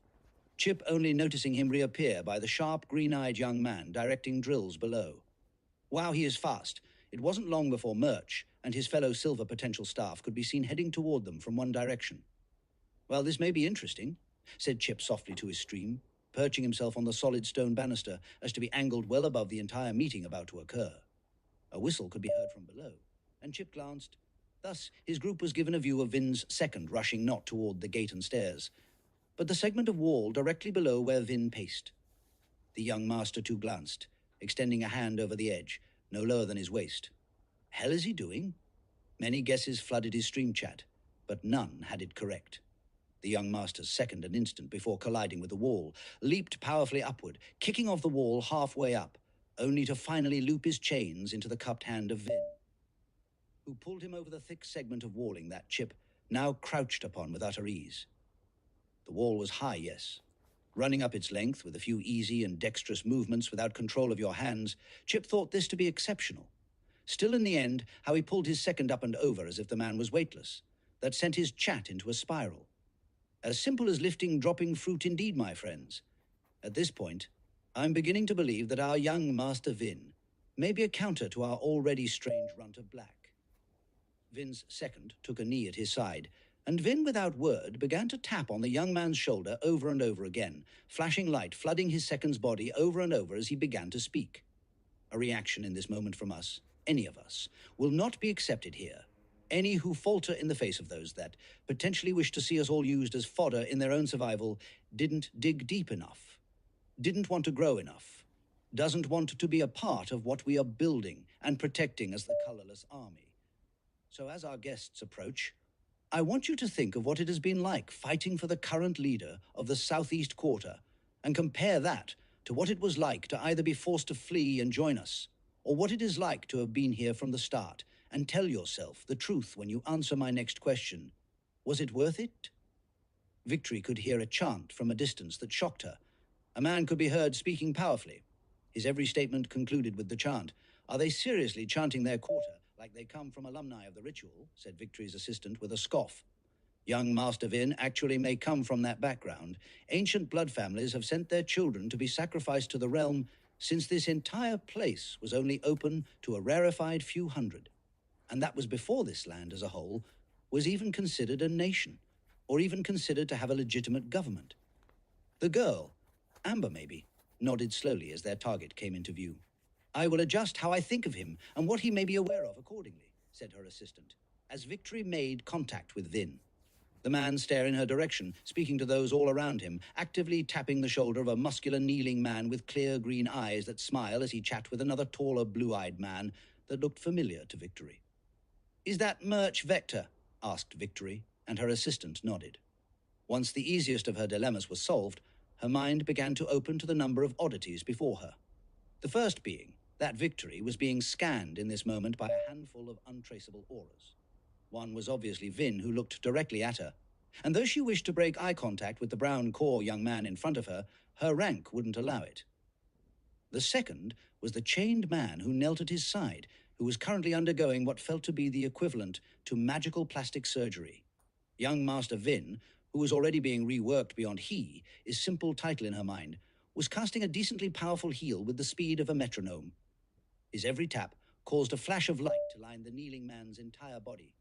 D: Chip only noticing him reappear by the sharp, green-eyed young man directing drills below. Wow, he is fast. It wasn't long before Murch and his fellow Silver potential staff could be seen heading toward them from one direction. "Well, this may be interesting," said Chip softly to his stream, perching himself on the solid stone banister as to be angled well above the entire meeting about to occur. A whistle could be heard from below, and Chip glanced. Thus, his group was given a view of Vin's second rushing not toward the gate and stairs, but the segment of wall directly below where Vin paced. The young master too glanced, extending a hand over the edge, no lower than his waist. Hell is he doing? Many guesses flooded his stream chat, but none had it correct. The young master seconded an instant before colliding with the wall, leaped powerfully upward, kicking off the wall halfway up, only to finally loop his chains into the cupped hand of Vin, who pulled him over the thick segment of walling that Chip now crouched upon with utter ease. The wall was high, yes. Running up its length with a few easy and dexterous movements without control of your hands, Chip thought this to be exceptional. Still, in the end, how he pulled his second up and over as if the man was weightless, that sent his chat into a spiral. As simple as lifting dropping fruit indeed, my friends. At this point, I'm beginning to believe that our young Master Vin may be a counter to our already strange runt of black. Vin's second took a knee at his side, and Vin, without word, began to tap on the young man's shoulder over and over again, flashing light flooding his second's body over and over as he began to speak. A reaction in this moment from us, any of us, will not be accepted here. Any who falter in the face of those that potentially wish to see us all used as fodder in their own survival didn't dig deep enough, didn't want to grow enough, doesn't want to be a part of what we are building and protecting as the Colorless Army. So as our guests approach, I want you to think of what it has been like fighting for the current leader of the Southeast Quarter and compare that to what it was like to either be forced to flee and join us, or what it is like to have been here from the start, and tell yourself the truth when you answer my next question. Was it worth it? Victory could hear a chant from a distance that shocked her. A man could be heard speaking powerfully. His every statement concluded with the chant. "Are they seriously chanting their quarter like they come from alumni of the ritual?" said Victory's assistant with a scoff. "Young Master Vin actually may come from that background. Ancient blood families have sent their children to be sacrificed to the realm since this entire place was only open to a rarefied few hundred. And that was before this land as a whole was even considered a nation, or even considered to have a legitimate government." The girl, Amber maybe, nodded slowly as their target came into view. "I will adjust how I think of him and what he may be aware of accordingly," said her assistant, as Victory made contact with Vin. The man stared in her direction, speaking to those all around him, actively tapping the shoulder of a muscular kneeling man with clear green eyes that smile as he chatted with another taller blue-eyed man that looked familiar to Victory. "Is that Murch Vector?" asked Victory, and her assistant nodded. Once the easiest of her dilemmas was solved, her mind began to open to the number of oddities before her. The first being that Victory was being scanned in this moment by a handful of untraceable auras. One was obviously Vin, who looked directly at her, and though she wished to break eye contact with the brown core young man in front of her, her rank wouldn't allow it. The second was the chained man who knelt at his side, who was currently undergoing what felt to be the equivalent to magical plastic surgery. Young Master Vin, who was already being reworked beyond he, his simple title in her mind, was casting a decently powerful heel with the speed of a metronome. His every tap caused a flash of light to line the kneeling man's entire body.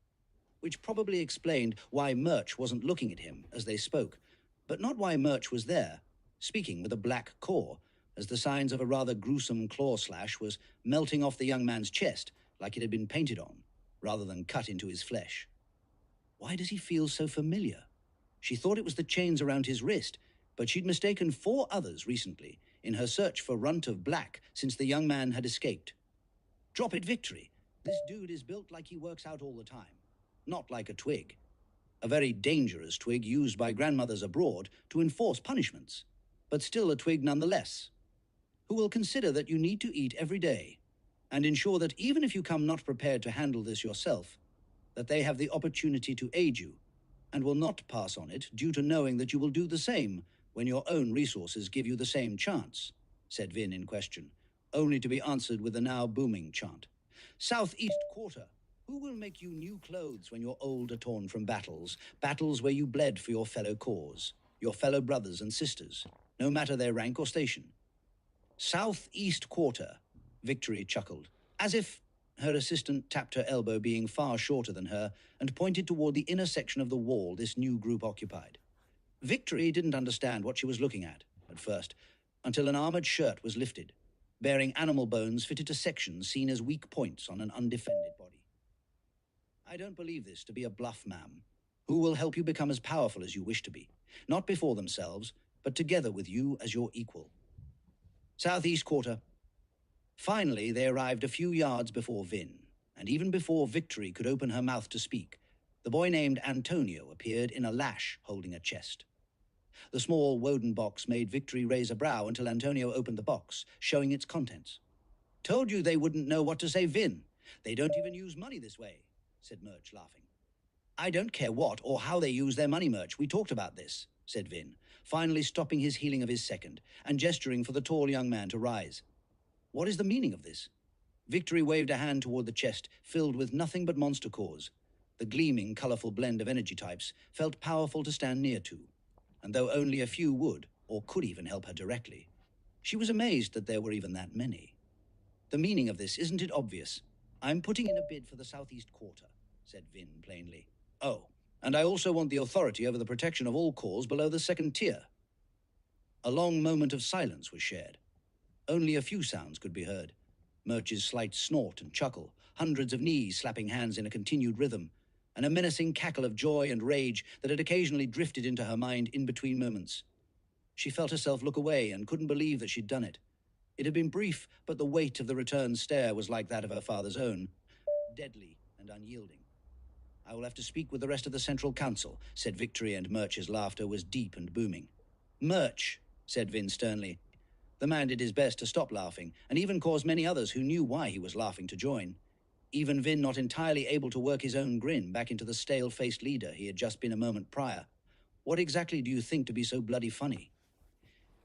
D: which probably explained why Murch wasn't looking at him as they spoke, but not why Murch was there, speaking with a black core, as the signs of a rather gruesome claw slash was melting off the young man's chest like it had been painted on, rather than cut into his flesh. Why does he feel so familiar? She thought it was the chains around his wrist, but she'd mistaken 4 others recently in her search for Runt of Black since the young man had escaped. Drop it, Victory. This dude is built like he works out all the time, not like a twig. A very dangerous twig used by grandmothers abroad to enforce punishments, but still a twig nonetheless. Who will consider that you need to eat every day, and ensure that even if you come not prepared to handle this yourself, that they have the opportunity to aid you, and will not pass on it due to knowing that you will do the same when your own resources give you the same chance, said Vin in question, only to be answered with the now booming chant. Southeast Quarter, who will make you new clothes when your old are torn from battles, battles where you bled for your fellow cause, your fellow brothers and sisters, no matter their rank or station? Southeast Quarter, Victory chuckled, as if her assistant tapped her elbow, being far shorter than her, and pointed toward the inner section of the wall this new group occupied. Victory didn't understand what she was looking at first, until an armored shirt was lifted, bearing animal bones fitted to sections seen as weak points on an undefended body. I don't believe this to be a bluff, ma'am. Who will help you become as powerful as you wish to be, not before themselves, but together with you as your equal. Southeast Quarter. Finally, they arrived a few yards before Vin, and even before Victory could open her mouth to speak, the boy named Antonio appeared in a lash holding a chest. The small Woden box made Victory raise a brow until Antonio opened the box, showing its contents. Told you they wouldn't know what to say, Vin. They don't even use money this way, said Murch, laughing. I don't care what or how they use their money, Murch. We talked about this, said Vin, finally stopping his healing of his second and gesturing for the tall young man to rise. What is the meaning of this? Victory waved a hand toward the chest, filled with nothing but monster cores. The gleaming, colorful blend of energy types felt powerful to stand near to, and though only a few would, or could even help her directly, she was amazed that there were even that many. The meaning of this, isn't it obvious? I'm putting in a bid for the Southeast Quarter, said Vin plainly. Oh, and I also want the authority over the protection of all cores below the 2nd tier. A long moment of silence was shared. Only a few sounds could be heard. Murch's slight snort and chuckle, hundreds of knees slapping hands in a continued rhythm, and a menacing cackle of joy and rage that had occasionally drifted into her mind in between moments. She felt herself look away and couldn't believe that she'd done it. It had been brief, but the weight of the return stare was like that of her father's own, deadly and unyielding. I will have to speak with the rest of the Central Council, said Victory, and Murch's laughter was deep and booming. Murch, said Vin sternly. The man did his best to stop laughing, and even caused many others who knew why he was laughing to join. Even Vin not entirely able to work his own grin back into the stale-faced leader he had just been a moment prior. What exactly do you think to be so bloody funny?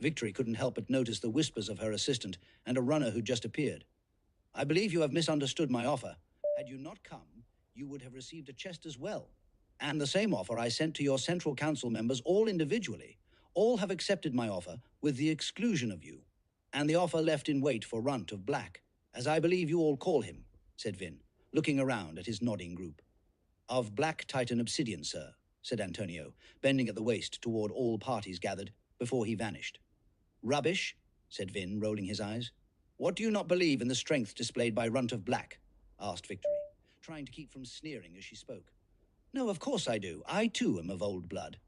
D: Victory couldn't help but notice the whispers of her assistant and a runner who'd just appeared. I believe you have misunderstood my offer. Had you not come, you would have received a chest as well. And the same offer I sent to your Central Council members all individually. All have accepted my offer with the exclusion of you. And the offer left in wait for Runt of Black, as I believe you all call him, said Vin, looking around at his nodding group. Of Black Titan Obsidian, sir, said Antonio, bending at the waist toward all parties gathered, before he vanished. Rubbish, said Vin, rolling his eyes. What do you not believe in the strength displayed by Runt of Black? Asked Victory, trying to keep from sneering as she spoke. No, of course I do. I, too, am of old blood.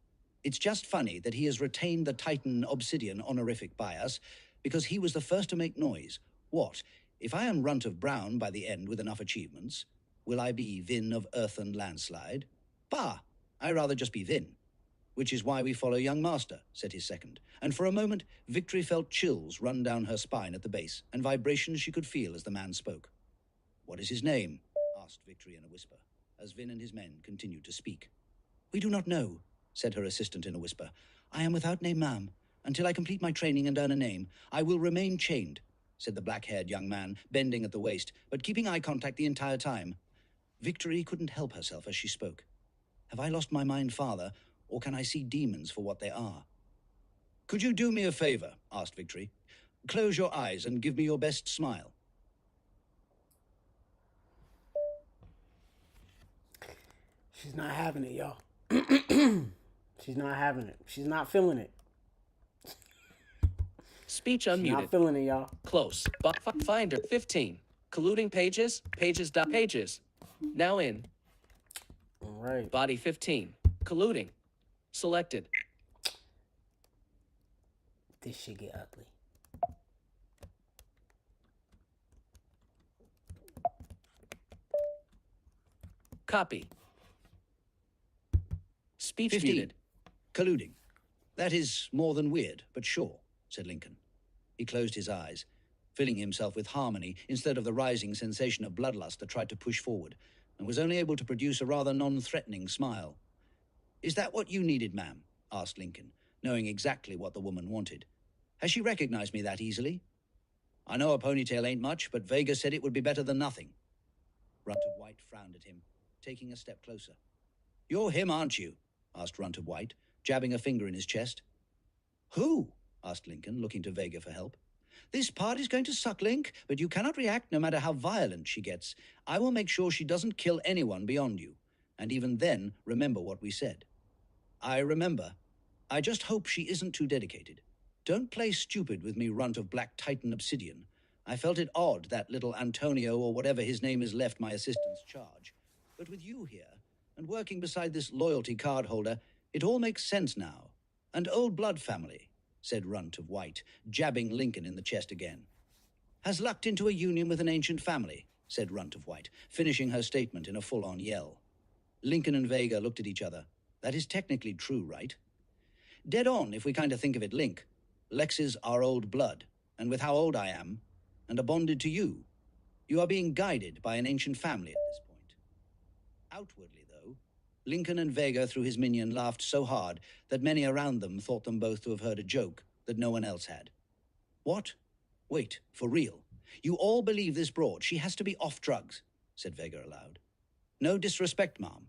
D: It's just funny that he has retained the Titan Obsidian honorific by us, because he was the first to make noise. What, if I am Runt of Brown by the end with enough achievements, will I be Vin of Earth and Landslide? Bah, I rather just be Vin. Which is why we follow young master, said his second, and for a moment Victory felt chills run down her spine at the base, and vibrations she could feel as the man spoke. What is his name? Asked Victory in a whisper, as Vin and his men continued to speak. We do not know, said her assistant in a whisper. I am without name, ma'am. Until I complete my training and earn a name, I will remain chained, said the black-haired young man, bending at the waist, but keeping eye contact the entire time. Victory couldn't help herself as she spoke. Have I lost my mind, father, or can I see demons for what they are? Could you do me a favor? Asked Victory. Close your eyes and give me your best smile.
B: She's not having it, y'all. She's not having it. She's not feeling it.
A: Speech
B: She's
A: unmuted.
B: not feeling it, y'all.
A: Close. Finder 15. Colluding pages. Pages. Now in.
B: All right.
A: Body 15. Colluding. Selected.
B: This should get ugly.
A: Copy. Speech
D: 15.
A: muted.
D: Colluding. That is more than weird, but sure, said Lincoln. He closed his eyes, filling himself with harmony instead of the rising sensation of bloodlust that tried to push forward, and was only able to produce a rather non-threatening smile. Is that what you needed, ma'am? Asked Lincoln, knowing exactly what the woman wanted. Has she recognized me that easily? I know a ponytail ain't much, but Vega said it would be better than nothing. Runt of White frowned at him, taking a step closer. You're him, aren't you? Asked Runt of White, jabbing a finger in his chest. Who? Asked Lincoln, looking to Vega for help. This part is going to suck, Link, but you cannot react no matter how violent she gets. I will make sure she doesn't kill anyone beyond you. And even then, remember what we said. I remember. I just hope she isn't too dedicated. Don't play stupid with me, Runt of Black Titan Obsidian. I felt it odd that little Antonio or whatever his name is left my assistant's charge. But with you here, and working beside this loyalty card holder, it all makes sense now. And old blood family, said Runt of White, jabbing Lincoln in the chest again. Has lucked into a union with an ancient family, said Runt of White, finishing her statement in a full-on yell. Lincoln and Vega looked at each other. That is technically true, right? Dead on, if we kind of think of it, Link. Lexx is our old blood, and with how old I am, and are bonded to you, you are being guided by an ancient family at this point. Outwardly, though, Lincoln and Vega, through his minion, laughed so hard that many around them thought them both to have heard a joke that no one else had. What? Wait, for real? You all believe this broad? She has to be off drugs, said Vega aloud. No disrespect, ma'am,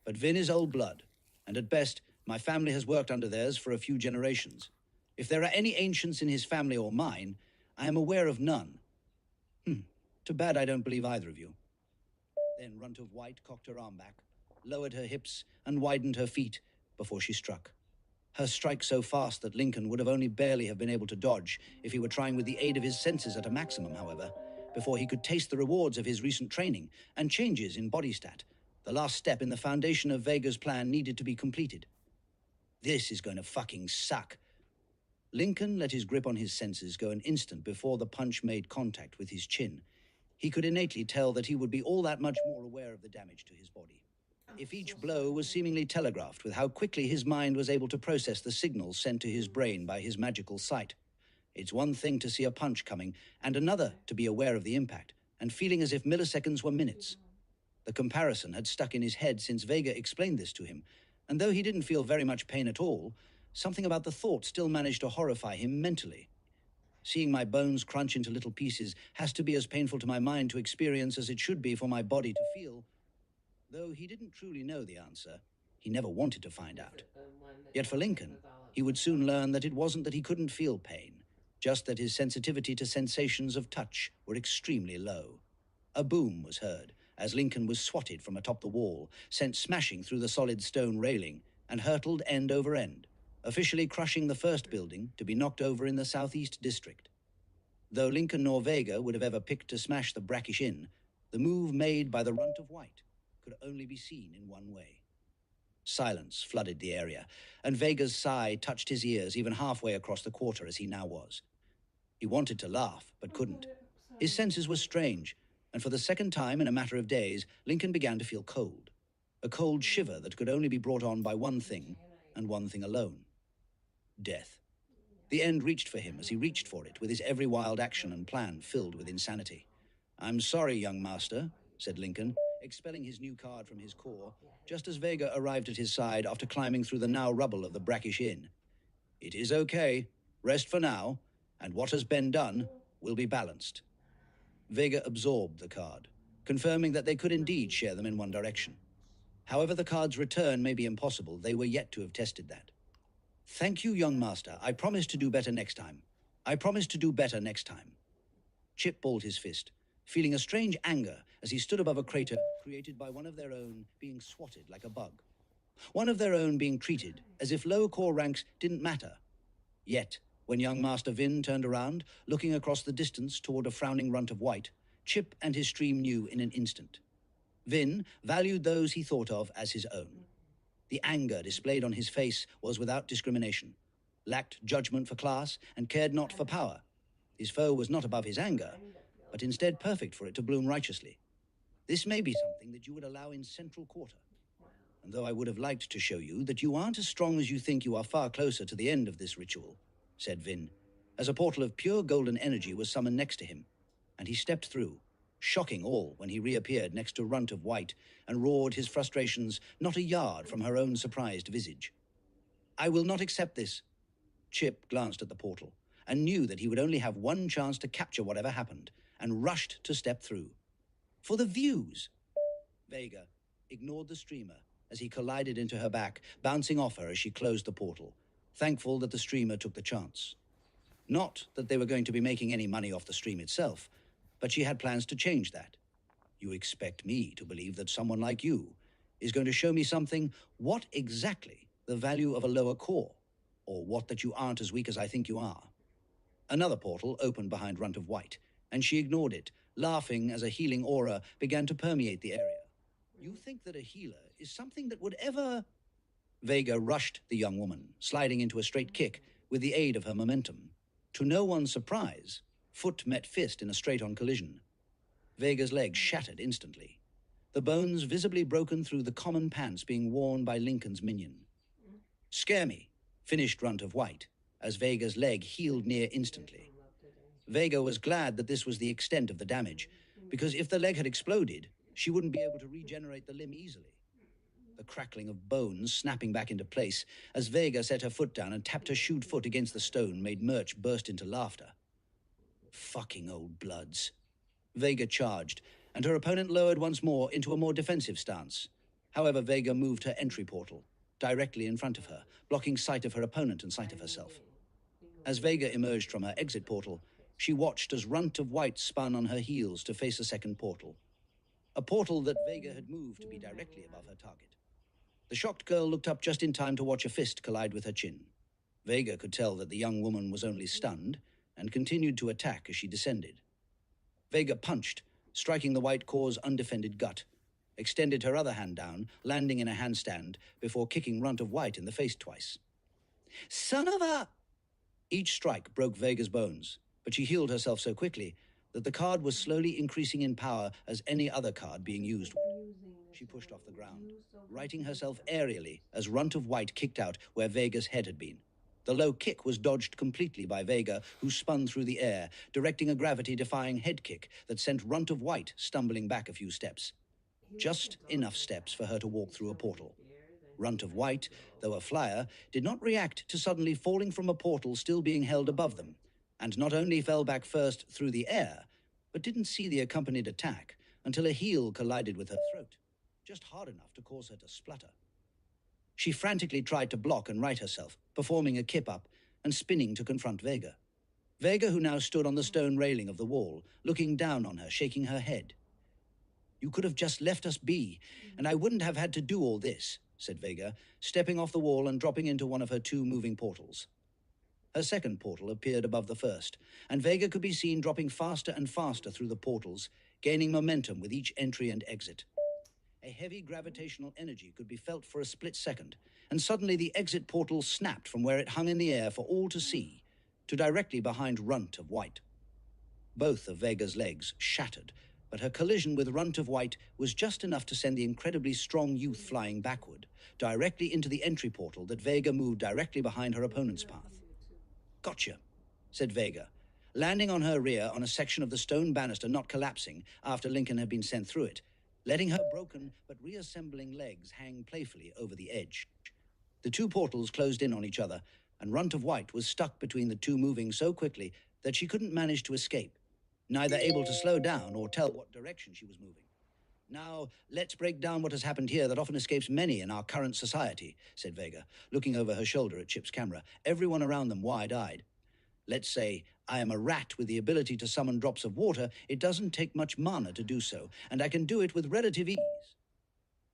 D: but Vin is old blood, and at best, my family has worked under theirs for a few generations. If there are any ancients in his family or mine, I am aware of none. Too bad I don't believe either of you. Then Runt of White cocked her arm back, lowered her hips, and widened her feet before she struck. Her strike so fast that Lincoln would have only barely have been able to dodge if he were trying with the aid of his senses at a maximum, however, before he could taste the rewards of his recent training and changes in body stat. The last step in the foundation of Vega's plan needed to be completed. This is going to fucking suck. Lincoln let his grip on his senses go an instant before the punch made contact with his chin. He could innately tell that he would be all that much more aware of the damage to his body. If each blow was seemingly telegraphed with how quickly his mind was able to process the signals sent to his brain by his magical sight. It's one thing to see a punch coming, and another to be aware of the impact, and feeling as if milliseconds were minutes. The comparison had stuck in his head since Vega explained this to him, and though he didn't feel very much pain at all, something about the thought still managed to horrify him mentally. Seeing my bones crunch into little pieces has to be as painful to my mind to experience as it should be for my body to feel. Though he didn't truly know the answer, he never wanted to find out. Yet for Lincoln, he would soon learn that it wasn't that he couldn't feel pain, just that his sensitivity to sensations of touch were extremely low. A boom was heard as Lincoln was swatted from atop the wall, sent smashing through the solid stone railing, and hurtled end over end, officially crushing the first building to be knocked over in the southeast district. Though Lincoln nor Vega would have ever picked to smash the Brackish Inn, the move made by the Runt of White could only be seen in one way. Silence flooded the area, and Vega's sigh touched his ears even halfway across the quarter as he now was. He wanted to laugh, but couldn't. His senses were strange, and for the second time in a matter of days, Lincoln began to feel cold. A cold shiver that could only be brought on by one thing, and one thing alone. Death. The end reached for him as he reached for it, with his every wild action and plan filled with insanity. "I'm sorry, young master," said Lincoln, expelling his new card from his core, just as Vega arrived at his side after climbing through the now rubble of the Brackish Inn. "It is okay. Rest for now, and what has been done will be balanced." Vega absorbed the card, confirming that they could indeed share them in one direction. However the card's return may be impossible, they were yet to have tested that. "Thank you, young master. I promise to do better next time. I promise to do better next time." Chip balled his fist, feeling a strange anger as he stood above a crater created by one of their own being swatted like a bug. One of their own being treated as if low core ranks didn't matter. Yet, when young Master Vin turned around, looking across the distance toward a frowning runt of white, Chip and his stream knew in an instant. Vin valued those he thought of as his own. The anger displayed on his face was without discrimination, lacked judgment for class, and cared not for power. His foe was not above his anger, but instead perfect for it to bloom righteously. This may be something that you would allow in Central Quarter. And though I would have liked to show you that you aren't as strong as you think, you are far closer to the end of this ritual, said Vin, as a portal of pure golden energy was summoned next to him, and he stepped through, shocking all when he reappeared next to Runt of White and roared his frustrations not a yard from her own surprised visage. I will not accept this. Chip glanced at the portal and knew that he would only have one chance to capture whatever happened, and rushed to step through. For the views! Vega ignored the streamer as he collided into her back, bouncing off her as she closed the portal, thankful that the streamer took the chance. Not that they were going to be making any money off the stream itself, but she had plans to change that. You expect me to believe that someone like you is going to show me something, what exactly the value of a lower core, or what that you aren't as weak as I think you are. Another portal opened behind Runt of White, and she ignored it, laughing as a healing aura began to permeate the area. You think that a healer is something that would ever... Vega rushed the young woman, sliding into a straight kick with the aid of her momentum. To no one's surprise, foot met fist in a straight-on collision. Vega's leg shattered instantly, the bones visibly broken through the common pants being worn by Lincoln's minion. Scare me, finished Runt of White, as Vega's leg healed near instantly. Vega was glad that this was the extent of the damage, because if the leg had exploded, she wouldn't be able to regenerate the limb easily. The crackling of bones snapping back into place as Vega set her foot down and tapped her shoed foot against the stone made Murch burst into laughter. Fucking old bloods. Vega charged, and her opponent lowered once more into a more defensive stance. However, Vega moved her entry portal directly in front of her, blocking sight of her opponent and sight of herself. As Vega emerged from her exit portal, she watched as Runt of White spun on her heels to face a second portal. A portal that Vega had moved to be directly above her target. The shocked girl looked up just in time to watch a fist collide with her chin. Vega could tell that the young woman was only stunned, and continued to attack as she descended. Vega punched, striking the White Core's undefended gut, extended her other hand down, landing in a handstand, before kicking Runt of White in the face twice. Son of a... Each strike broke Vega's bones, but she healed herself so quickly that the card was slowly increasing in power as any other card being used would. She pushed off the ground, righting herself aerially as Runt of White kicked out where Vega's head had been. The low kick was dodged completely by Vega, who spun through the air, directing a gravity-defying head kick that sent Runt of White stumbling back a few steps. Just enough steps for her to walk through a portal. Runt of White, though a flyer, did not react to suddenly falling from a portal still being held above them, and not only fell back first through the air, but didn't see the accompanied attack until a heel collided with her throat, just hard enough to cause her to splutter. She frantically tried to block and right herself, performing a kip-up and spinning to confront Vega. Vega, who now stood on the stone railing of the wall, looking down on her, shaking her head. You could have just left us be, and I wouldn't have had to do all this, said Vega, stepping off the wall and dropping into one of her two moving portals. Her second portal appeared above the first, and Vega could be seen dropping faster and faster through the portals, gaining momentum with each entry and exit. A heavy gravitational energy could be felt for a split second, and suddenly the exit portal snapped from where it hung in the air for all to see, to directly behind Runt of White. Both of Vega's legs shattered, but her collision with Runt of White was just enough to send the incredibly strong youth flying backward, directly into the entry portal that Vega moved directly behind her opponent's path. Gotcha, said Vega, landing on her rear on a section of the stone banister not collapsing after Lincoln had been sent through it, letting her broken but reassembling legs hang playfully over the edge. The two portals closed in on each other, and Runt of White was stuck between the two, moving so quickly that she couldn't manage to escape, neither able to slow down or tell what direction she was moving. Now, let's break down what has happened here that often escapes many in our current society, said Vega, looking over her shoulder at Chip's camera, everyone around them wide-eyed. Let's say I am a rat with the ability to summon drops of water. It doesn't take much mana to do so, and I can do it with relative ease.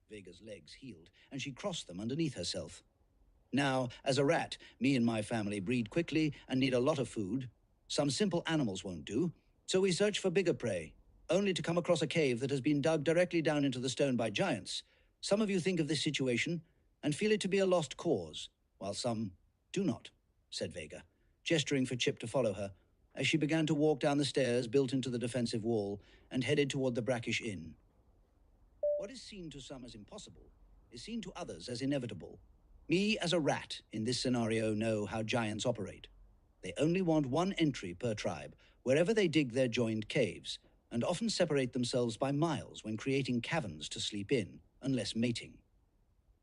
D: Vega's legs healed, and she crossed them underneath herself. Now, as a rat, me and my family breed quickly and need a lot of food. Some simple animals won't do, so we search for bigger prey, only to come across a cave that has been dug directly down into the stone by giants. Some of you think of this situation and feel it to be a lost cause, while some do not, said Vega, gesturing for Chip to follow her, as she began to walk down the stairs built into the defensive wall and headed toward the brackish inn. What is seen to some as impossible is seen to others as inevitable. Me, as a rat, in this scenario, know how giants operate. They only want one entry per tribe, wherever they dig their joined caves, and often separate themselves by miles when creating caverns to sleep in, unless mating.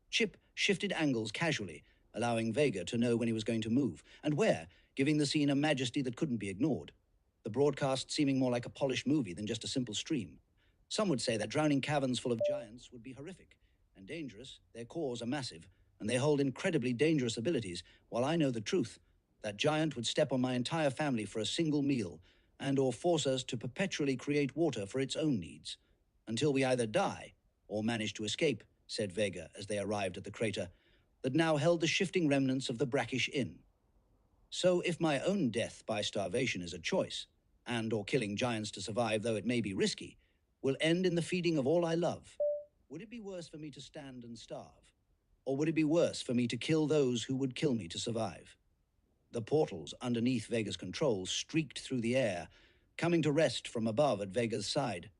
D: Chip shifted angles casually, allowing Vega to know when he was going to move, and where, giving the scene a majesty that couldn't be ignored, the broadcast seeming more like a polished movie than just a simple stream. Some would say that drowning caverns full of giants would be horrific and dangerous. Their cores are massive, and they hold incredibly dangerous abilities, while I know the truth. That giant would step on my entire family for a single meal, and/or force us to perpetually create water for its own needs, until we either die or manage to escape, said Vega as they arrived at the crater that now held the shifting remnants of the brackish inn. So if my own death by starvation is a choice, and/or killing giants to survive, though it may be risky, will end in the feeding of all I love, would it be worse for me to stand and starve? Or would it be worse for me to kill those who would kill me to survive? The portals underneath Vega's control streaked through the air, coming to rest from above at Vega's side,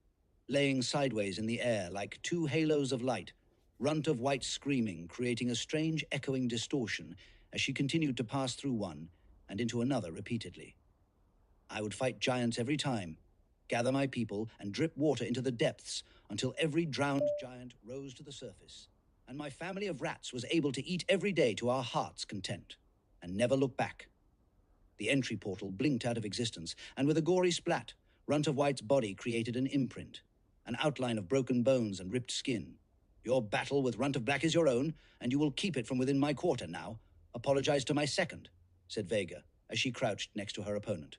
D: laying sideways in the air like two halos of light, Runt of White screaming, creating a strange echoing distortion as she continued to pass through one and into another repeatedly. I would fight giants every time, gather my people, and drip water into the depths until every drowned giant rose to the surface, and my family of rats was able to eat every day to our heart's content, and never look back. The entry portal blinked out of existence, and with a gory splat, Runt of White's body created an imprint, an outline of broken bones and ripped skin. Your battle with Runt of Black is your own, and you will keep it from within my quarter now. Apologize to my second, said Vega, as she crouched next to her opponent.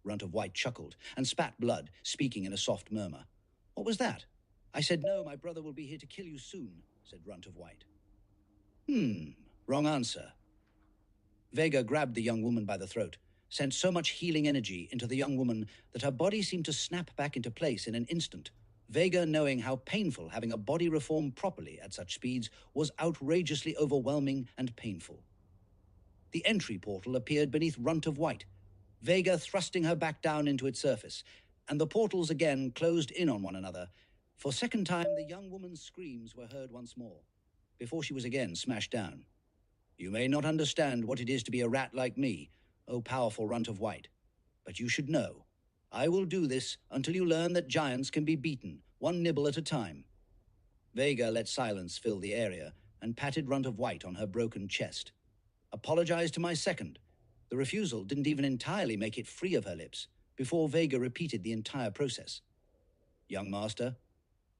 D: Runt of White chuckled and spat blood, speaking in a soft murmur. What was that? I said no, my brother will be here to kill you soon, said Runt of White. Wrong answer. Vega grabbed the young woman by the throat, sent so much healing energy into the young woman that her body seemed to snap back into place in an instant. Vega, knowing how painful having a body reform properly at such speeds was, outrageously overwhelming and painful. The entry portal appeared beneath Runt of White, Vega thrusting her back down into its surface, and the portals again closed in on one another. For a second time, the young woman's screams were heard once more, before she was again smashed down. You may not understand what it is to be a rat like me, O powerful Runt of White, but you should know. I will do this until you learn that giants can be beaten, one nibble at a time. Vega let silence fill the area and patted Runt of White on her broken chest. Apologize to my second. The refusal didn't even entirely make it free of her lips, before Vega repeated the entire process. Young master,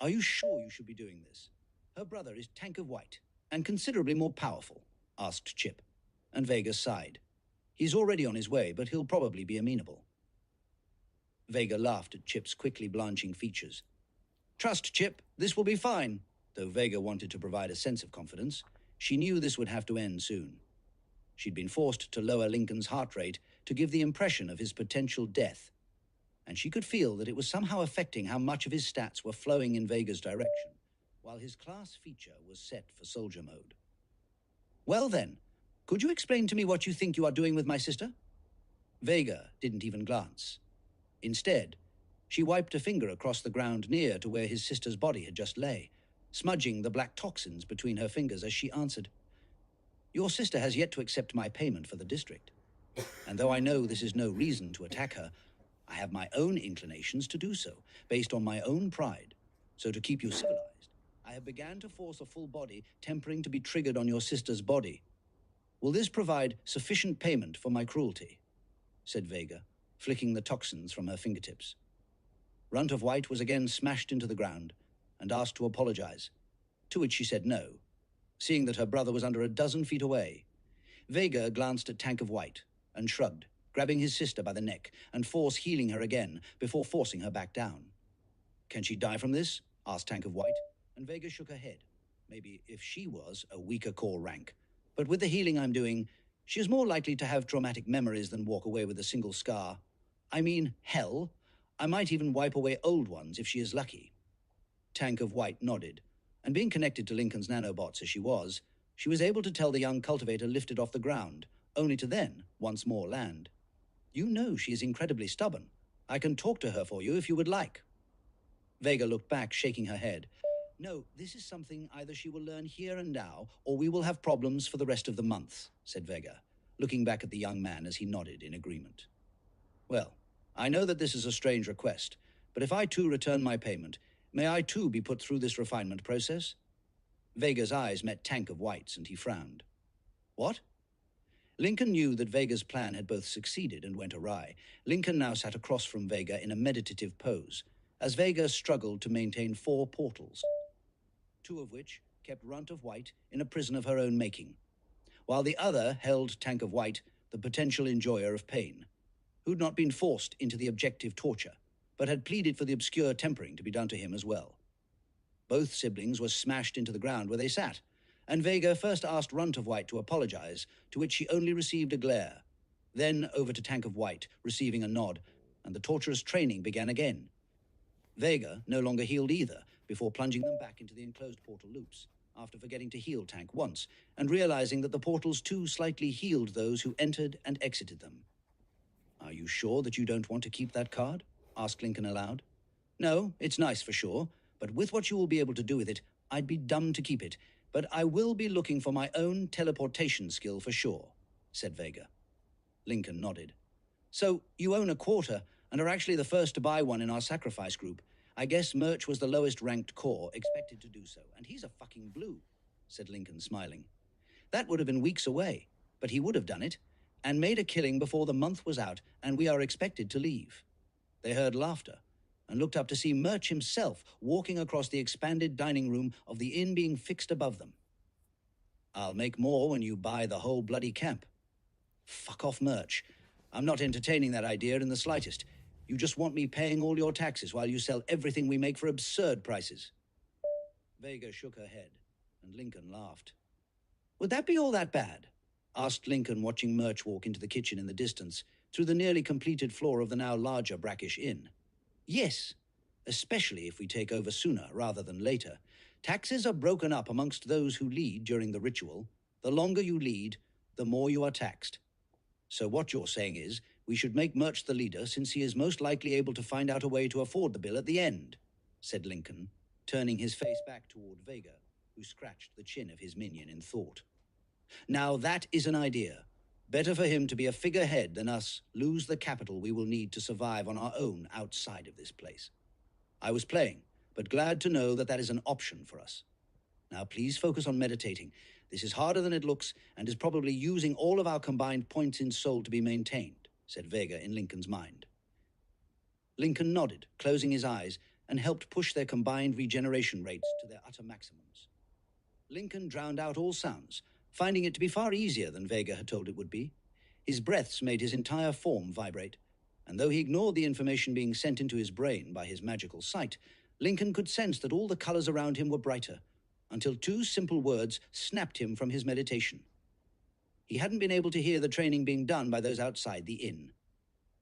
D: are you sure you should be doing this? Her brother is Tank of White, and considerably more powerful, asked Chip, and Vega sighed. He's already on his way, but he'll probably be amenable. Vega laughed at Chip's quickly blanching features. Trust, Chip, this will be fine. Though Vega wanted to provide a sense of confidence, she knew this would have to end soon. She'd been forced to lower Lincoln's heart rate to give the impression of his potential death, and she could feel that it was somehow affecting how much of his stats were flowing in Vega's direction, while his class feature was set for soldier mode. Well then, could you explain to me what you think you are doing with my sister? Vega didn't even glance. Instead, she wiped a finger across the ground near to where his sister's body had just lay, smudging the black toxins between her fingers as she answered. Your sister has yet to accept my payment for the district, and though I know this is no reason to attack her, I have my own inclinations to do so, based on my own pride. So to keep you civilized, I have begun to force a full body tempering to be triggered on your sister's body. Will this provide sufficient payment for my cruelty? Said Vega, flicking the toxins from her fingertips. Runt of White was again smashed into the ground and asked to apologize, to which she said no, seeing that her brother was under a dozen feet away. Vega glanced at Tank of White and shrugged, grabbing his sister by the neck and force healing her again before forcing her back down. Can she die from this? Asked Tank of White, and Vega shook her head. Maybe if she was a weaker core rank. But with the healing I'm doing, she is more likely to have traumatic memories than walk away with a single scar. I mean, hell, I might even wipe away old ones if she is lucky. Tank of White nodded, and being connected to Lincoln's nanobots as she was able to tell the young cultivator lifted off the ground, only to then, once more, land. You know she is incredibly stubborn. I can talk to her for you if you would like. Vega looked back, shaking her head. No, this is something either she will learn here and now, or we will have problems for the rest of the month, said Vega, looking back at the young man as he nodded in agreement. Well, I know that this is a strange request, but if I too return my payment, may I too be put through this refinement process? Vega's eyes met Tank of White's, and he frowned. What? Lincoln knew that Vega's plan had both succeeded and went awry. Lincoln now sat across from Vega in a meditative pose, as Vega struggled to maintain 4 portals, 2 of which kept Runt of White in a prison of her own making, while the other held Tank of White, the potential enjoyer of pain, who'd not been forced into the objective torture, but had pleaded for the obscure tempering to be done to him as well. Both siblings were smashed into the ground where they sat, and Vega first asked Runt of White to apologize, to which she only received a glare. Then over to Tank of White, receiving a nod, and the torturous training began again. Vega no longer healed either, before plunging them back into the enclosed portal loops, after forgetting to heal Tank once, and realizing that the portals too slightly healed those who entered and exited them. Are you sure that you don't want to keep that card? Asked Lincoln aloud. No, it's nice for sure, but with what you will be able to do with it, I'd be dumb to keep it, but I will be looking for my own teleportation skill for sure, said Vega. Lincoln nodded. So, you own a quarter, and are actually the first to buy one in our sacrifice group. I guess Murch was the lowest ranked core, expected to do so, and he's a fucking blue, said Lincoln, smiling. That would have been weeks away, but he would have done it, and made a killing before the month was out, and we are expected to leave. They heard laughter, and looked up to see Murch himself walking across the expanded dining room of the inn being fixed above them. I'll make more when you buy the whole bloody camp. Fuck off, Murch. I'm not entertaining that idea in the slightest. You just want me paying all your taxes while you sell everything we make for absurd prices. Vega shook her head, and Lincoln laughed. Would that be all that bad? Asked Lincoln, watching Murch walk into the kitchen in the distance, through the nearly completed floor of the now larger brackish inn. Yes, especially if we take over sooner rather than later. Taxes are broken up amongst those who lead during the ritual. The longer you lead, the more you are taxed. So what you're saying is, we should make Murch the leader, since he is most likely able to find out a way to afford the bill at the end, said Lincoln, turning his face back toward Vega, who scratched the chin of his minion in thought. Now that is an idea. Better for him to be a figurehead than us lose the capital we will need to survive on our own outside of this place. I was playing, but glad to know that that is an option for us. Now please focus on meditating. This is harder than it looks, and is probably using all of our combined points in soul to be maintained, said Vega in Lincoln's mind. Lincoln nodded, closing his eyes, and helped push their combined regeneration rates to their utter maximums. Lincoln drowned out all sounds, finding it to be far easier than Vega had told it would be. His breaths made his entire form vibrate, and though he ignored the information being sent into his brain by his magical sight, Lincoln could sense that all the colors around him were brighter, until 2 simple words snapped him from his meditation. He hadn't been able to hear the training being done by those outside the inn.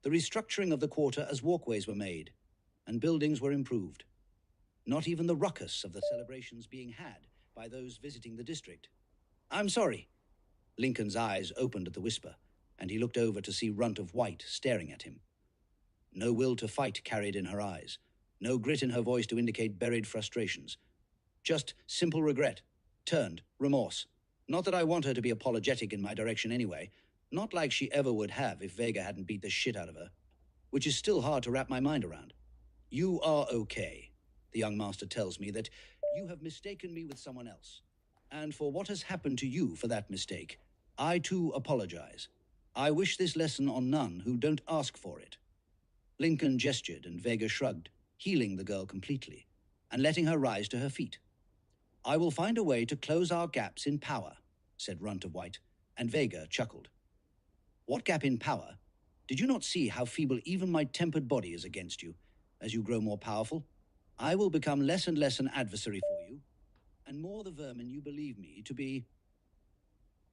D: The restructuring of the quarter as walkways were made, and buildings were improved. Not even the ruckus of the celebrations being had by those visiting the district. I'm sorry. Lincoln's eyes opened at the whisper, and he looked over to see Runt of White staring at him. No will to fight carried in her eyes, no grit in her voice to indicate buried frustrations. Just simple regret, turned remorse. Not that I want her to be apologetic in my direction anyway, not like she ever would have if Vega hadn't beat the shit out of her, which is still hard to wrap my mind around. You are okay. The young master tells me that you have mistaken me with someone else. And for what has happened to you for that mistake, I too apologize. I wish this lesson on none who don't ask for it. Lincoln gestured and Vega shrugged, healing the girl completely, and letting her rise to her feet. I will find a way to close our gaps in power, said Runt of White, and Vega chuckled. What gap in power? Did you not see how feeble even my tempered body is against you? As you grow more powerful, I will become less and less an adversary for you, and more the vermin you believe me to be.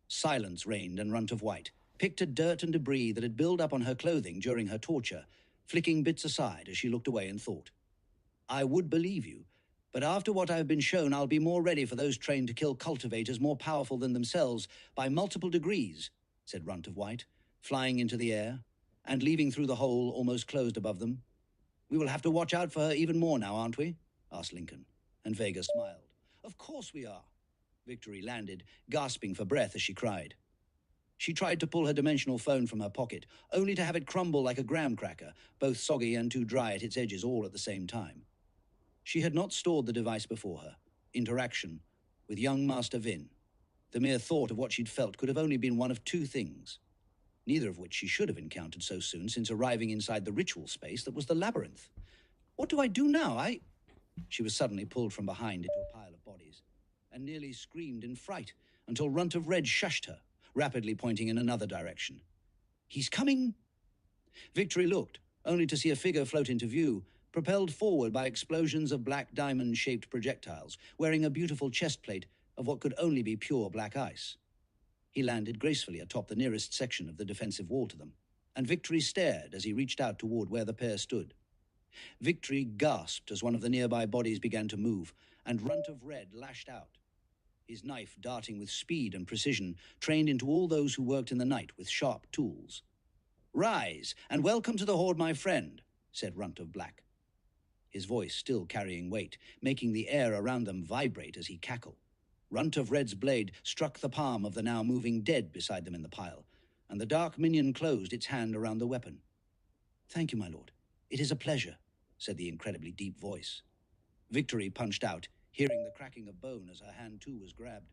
D: Silence reigned, and Runt of White picked at dirt and debris that had built up on her clothing during her torture, flicking bits aside as she looked away and thought. I would believe you, but after what I have been shown, I'll be more ready for those trained to kill cultivators more powerful than themselves by multiple degrees, said Runt of White, flying into the air, and leaving through the hole almost closed above them. We will have to watch out for her even more now, aren't we? Asked Lincoln, and Vega smiled. Of course we are. Victory landed, gasping for breath as she cried. She tried to pull her dimensional phone from her pocket, only to have it crumble like a graham cracker, both soggy and too dry at its edges all at the same time. She had not stored the device before her. Interaction with young Master Vin. The mere thought of what she'd felt could have only been one of two things, neither of which she should have encountered so soon since arriving inside the ritual space that was the labyrinth. What do I do now? She was suddenly pulled from behind into a pile of bodies, and nearly screamed in fright until Runt of Red shushed her, rapidly pointing in another direction. He's coming! Victory looked, only to see a figure float into view, propelled forward by explosions of black diamond-shaped projectiles, wearing a beautiful chest plate of what could only be pure black ice. He landed gracefully atop the nearest section of the defensive wall to them, and Victory stared as he reached out toward where the pair stood. Victory gasped as one of the nearby bodies began to move, and Runt of Red lashed out, his knife darting with speed and precision, trained into all those who worked in the night with sharp tools. Rise, and welcome to the Horde, my friend, said Runt of Black, his voice still carrying weight, making the air around them vibrate as he cackled. Runt of Red's blade struck the palm of the now moving dead beside them in the pile, and the dark minion closed its hand around the weapon. Thank you, my lord. It is a pleasure, said the incredibly deep voice. Victory punched out, hearing the cracking of bone as her hand too was grabbed.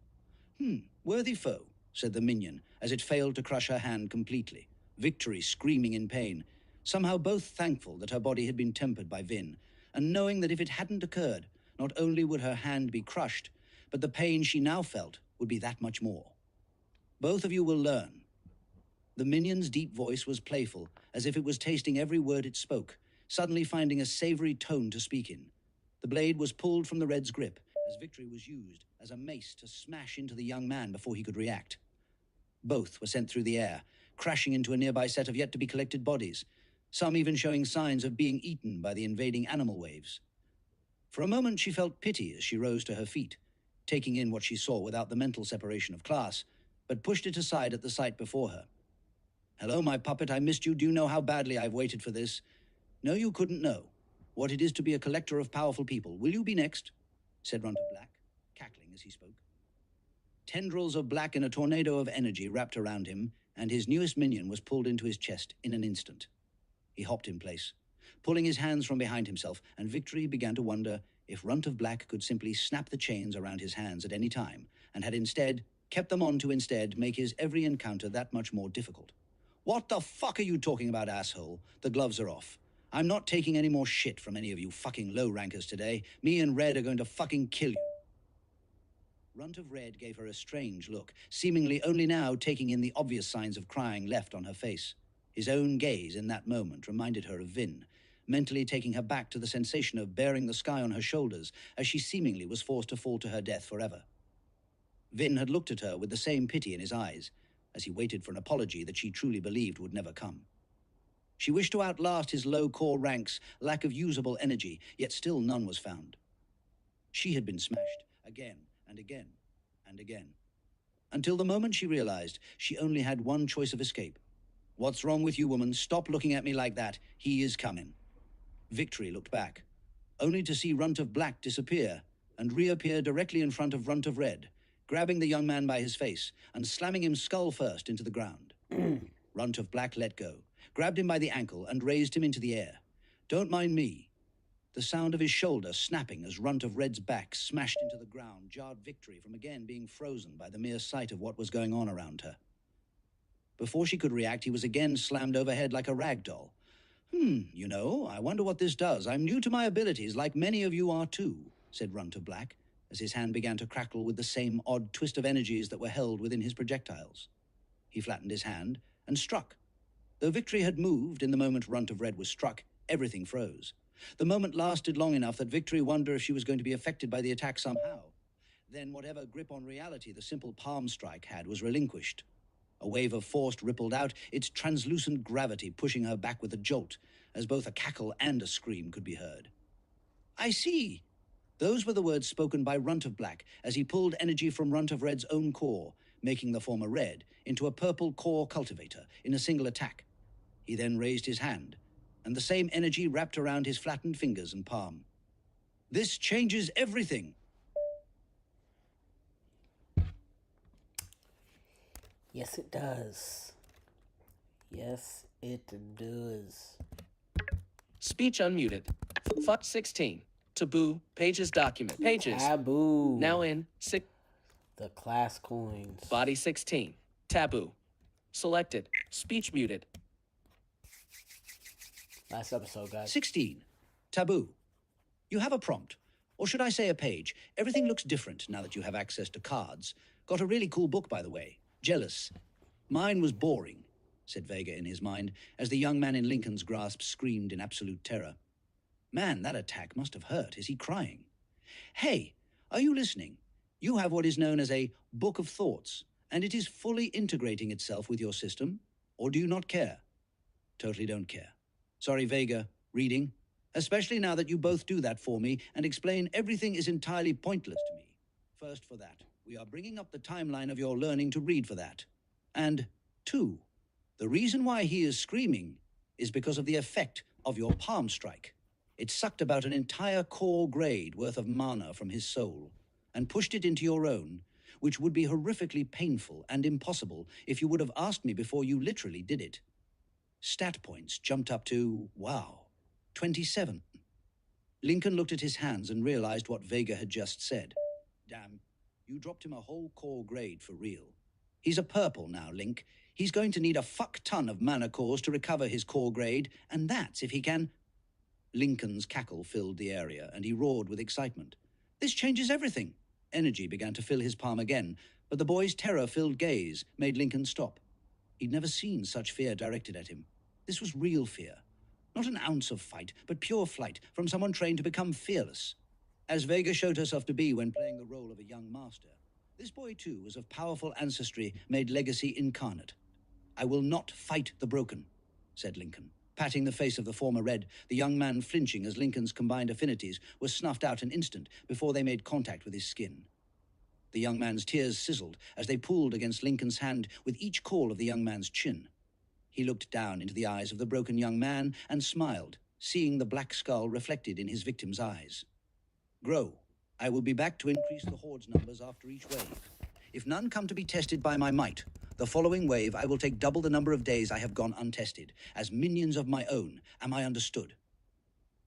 D: Worthy foe, said the minion, as it failed to crush her hand completely. Victory screaming in pain, somehow both thankful that her body had been tempered by Vin, and knowing that if it hadn't occurred, not only would her hand be crushed, but the pain she now felt would be that much more. Both of you will learn. The minion's deep voice was playful, as if it was tasting every word it spoke, suddenly finding a savory tone to speak in. The blade was pulled from the Red's grip, as Victory was used as a mace to smash into the young man before he could react. Both were sent through the air, crashing into a nearby set of yet-to-be-collected bodies, some even showing signs of being eaten by the invading animal waves. For a moment she felt pity as she rose to her feet, taking in what she saw without the mental separation of class, but pushed it aside at the sight before her. Hello, my puppet, I missed you. Do you know how badly I've waited for this? No, you couldn't know what it is to be a collector of powerful people. Will you be next? Said Runt of Black, cackling as he spoke. Tendrils of black in a tornado of energy wrapped around him, and his newest minion was pulled into his chest in an instant. He hopped in place, pulling his hands from behind himself, and Victory began to wonder if Runt of Black could simply snap the chains around his hands at any time, and had instead kept them on to instead make his every encounter that much more difficult. What the fuck are you talking about, asshole? The gloves are off. I'm not taking any more shit from any of you fucking low-rankers today. Me and Red are going to fucking kill you. Runt of Red gave her a strange look, seemingly only now taking in the obvious signs of crying left on her face. His own gaze in that moment reminded her of Vin, mentally taking her back to the sensation of bearing the sky on her shoulders as she seemingly was forced to fall to her death forever. Vin had looked at her with the same pity in his eyes, as he waited for an apology that she truly believed would never come. She wished to outlast his low core rank's lack of usable energy, yet still none was found. She had been smashed again and again and again, until the moment she realized she only had one choice of escape. What's wrong with you, woman? Stop looking at me like that. He is coming. Victory looked back, only to see Runt of Black disappear and reappear directly in front of Runt of Red, grabbing the young man by his face and slamming him skull first into the ground. Runt of Black let go, grabbed him by the ankle and raised him into the air. Don't mind me. The sound of his shoulder snapping as Runt of Red's back smashed into the ground jarred Victory from again being frozen by the mere sight of what was going on around her. Before she could react, he was again slammed overhead like a rag doll. You know, I wonder what this does. I'm new to my abilities, like many of you are too, said Runt of Black, as his hand began to crackle with the same odd twist of energies that were held within his projectiles. He flattened his hand and struck. Though victory had moved in the moment Runt of Red was struck, everything froze. The moment lasted long enough that Victory wondered if she was going to be affected by the attack somehow. Then whatever grip on reality the simple palm strike had was relinquished. A wave of force rippled out, its translucent gravity pushing her back with a jolt, as both a cackle and a scream could be heard. "I see!" Those were the words spoken by Runt of Black as he pulled energy from Runt of Red's own core, making the former red into a purple core cultivator in a single attack. He then raised his hand, and the same energy wrapped around his flattened fingers and palm. "This changes everything!"
B: Yes, it does. Yes, it does.
A: Speech unmuted. Fuck 16. Taboo. Pages document. Pages.
B: Taboo.
A: Now in.
B: The class coins.
A: Body 16. Taboo. Selected. Speech muted.
B: Last episode, guys.
D: 16. Taboo. You have a prompt, or should I say a page. Everything looks different now that you have access to cards. Got a really cool book, by the way. Jealous. Mine was boring, said Vega in his mind, as the young man in Lincoln's grasp screamed in absolute terror. Man, that attack must have hurt. Is he crying? Hey, are you listening? You have what is known as a Book of Thoughts, and it is fully integrating itself with your system, or do you not care? Totally don't care. Sorry, Vega. Reading? Especially now that you both do that for me and explain everything is entirely pointless to me. First, for that, we are bringing up the timeline of your learning to read for that. And 2, the reason why he is screaming is because of the effect of your palm strike. It sucked about an entire core grade worth of mana from his soul and pushed it into your own, which would be horrifically painful and impossible if you would have asked me before you literally did it. Stat points jumped up to, wow, 27. Lincoln looked at his hands and realized what Vega had just said. Damn, you dropped him a whole core grade for real. He's a purple now, Link. He's going to need a fuck ton of mana cores to recover his core grade, and that's if he can... Lincoln's cackle filled the area, and he roared with excitement. This changes everything. Energy began to fill his palm again, but the boy's terror-filled gaze made Lincoln stop. He'd never seen such fear directed at him. This was real fear. Not an ounce of fight, but pure flight from someone trained to become fearless. As Vega showed herself to be when playing the role of a young master, this boy too was of powerful ancestry made legacy incarnate. I will not fight the broken, said Lincoln. Patting the face of the former Red, the young man flinching as Lincoln's combined affinities were snuffed out an instant before they made contact with his skin. The young man's tears sizzled as they pulled against Lincoln's hand with each call of the young man's chin. He looked down into the eyes of the broken young man and smiled, seeing the black skull reflected in his victim's eyes. Grow. I will be back to increase the Horde's numbers after each wave. If none come to be tested by my might, the following wave I will take double the number of days I have gone untested, as minions of my own. Am I understood?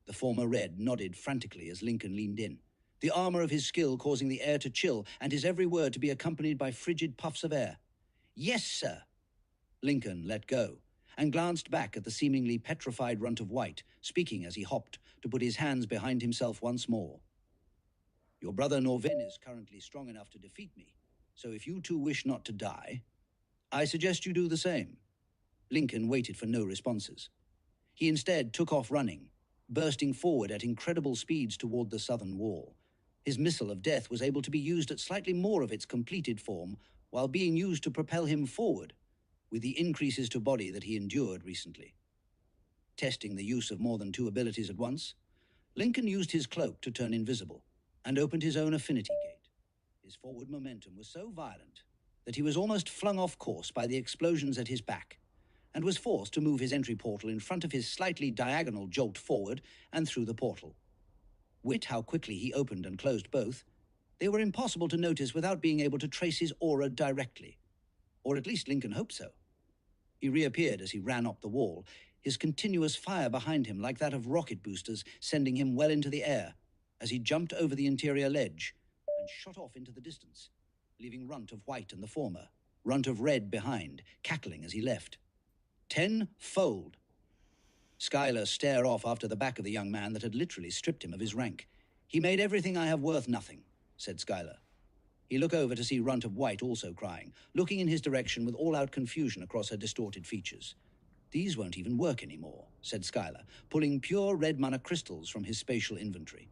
D: The former Red nodded frantically as Lincoln leaned in, the armor of his skill causing the air to chill and his every word to be accompanied by frigid puffs of air. Yes, sir. Lincoln let go and glanced back at the seemingly petrified Runt of White, speaking as he hopped to put his hands behind himself once more. Your brother Norvin is currently strong enough to defeat me, so if you two wish not to die, I suggest you do the same. Lincoln waited for no responses. He instead took off running, bursting forward at incredible speeds toward the southern wall. His missile of death was able to be used at slightly more of its completed form, while being used to propel him forward, with the increases to body that he endured recently. Testing the use of more than 2 abilities at once, Lincoln used his cloak to turn invisible and opened his own affinity gate. His forward momentum was so violent that he was almost flung off course by the explosions at his back, and was forced to move his entry portal in front of his slightly diagonal jolt forward and through the portal. Wit how quickly he opened and closed both. They were impossible to notice without being able to trace his aura directly. Or at least Lincoln hoped so. He reappeared as he ran up the wall, his continuous fire behind him like that of rocket boosters sending him well into the air, as he jumped over the interior ledge and shot off into the distance, leaving Runt of White and the former, Runt of Red behind, cackling as he left. 10-fold. Schuyler stared off after the back of the young man that had literally stripped him of his rank. He made everything I have worth nothing, said Schuyler. He looked over to see Runt of White also crying, looking in his direction with all-out confusion across her distorted features. These won't even work anymore, said Skylar, pulling pure red mana crystals from his spatial inventory.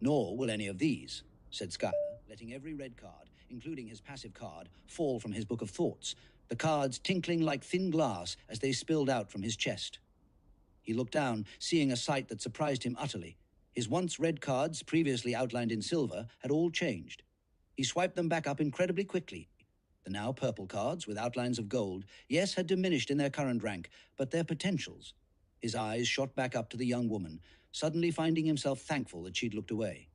D: Nor will any of these, said Skylar, letting every red card, including his passive card, fall from his book of thoughts, the cards tinkling like thin glass as they spilled out from his chest. He looked down, seeing a sight that surprised him utterly. His once red cards, previously outlined in silver, had all changed. He swiped them back up incredibly quickly. The now purple cards, with outlines of gold, yes, had diminished in their current rank, but their potentials. His eyes shot back up to the young woman, suddenly finding himself thankful that she'd looked away.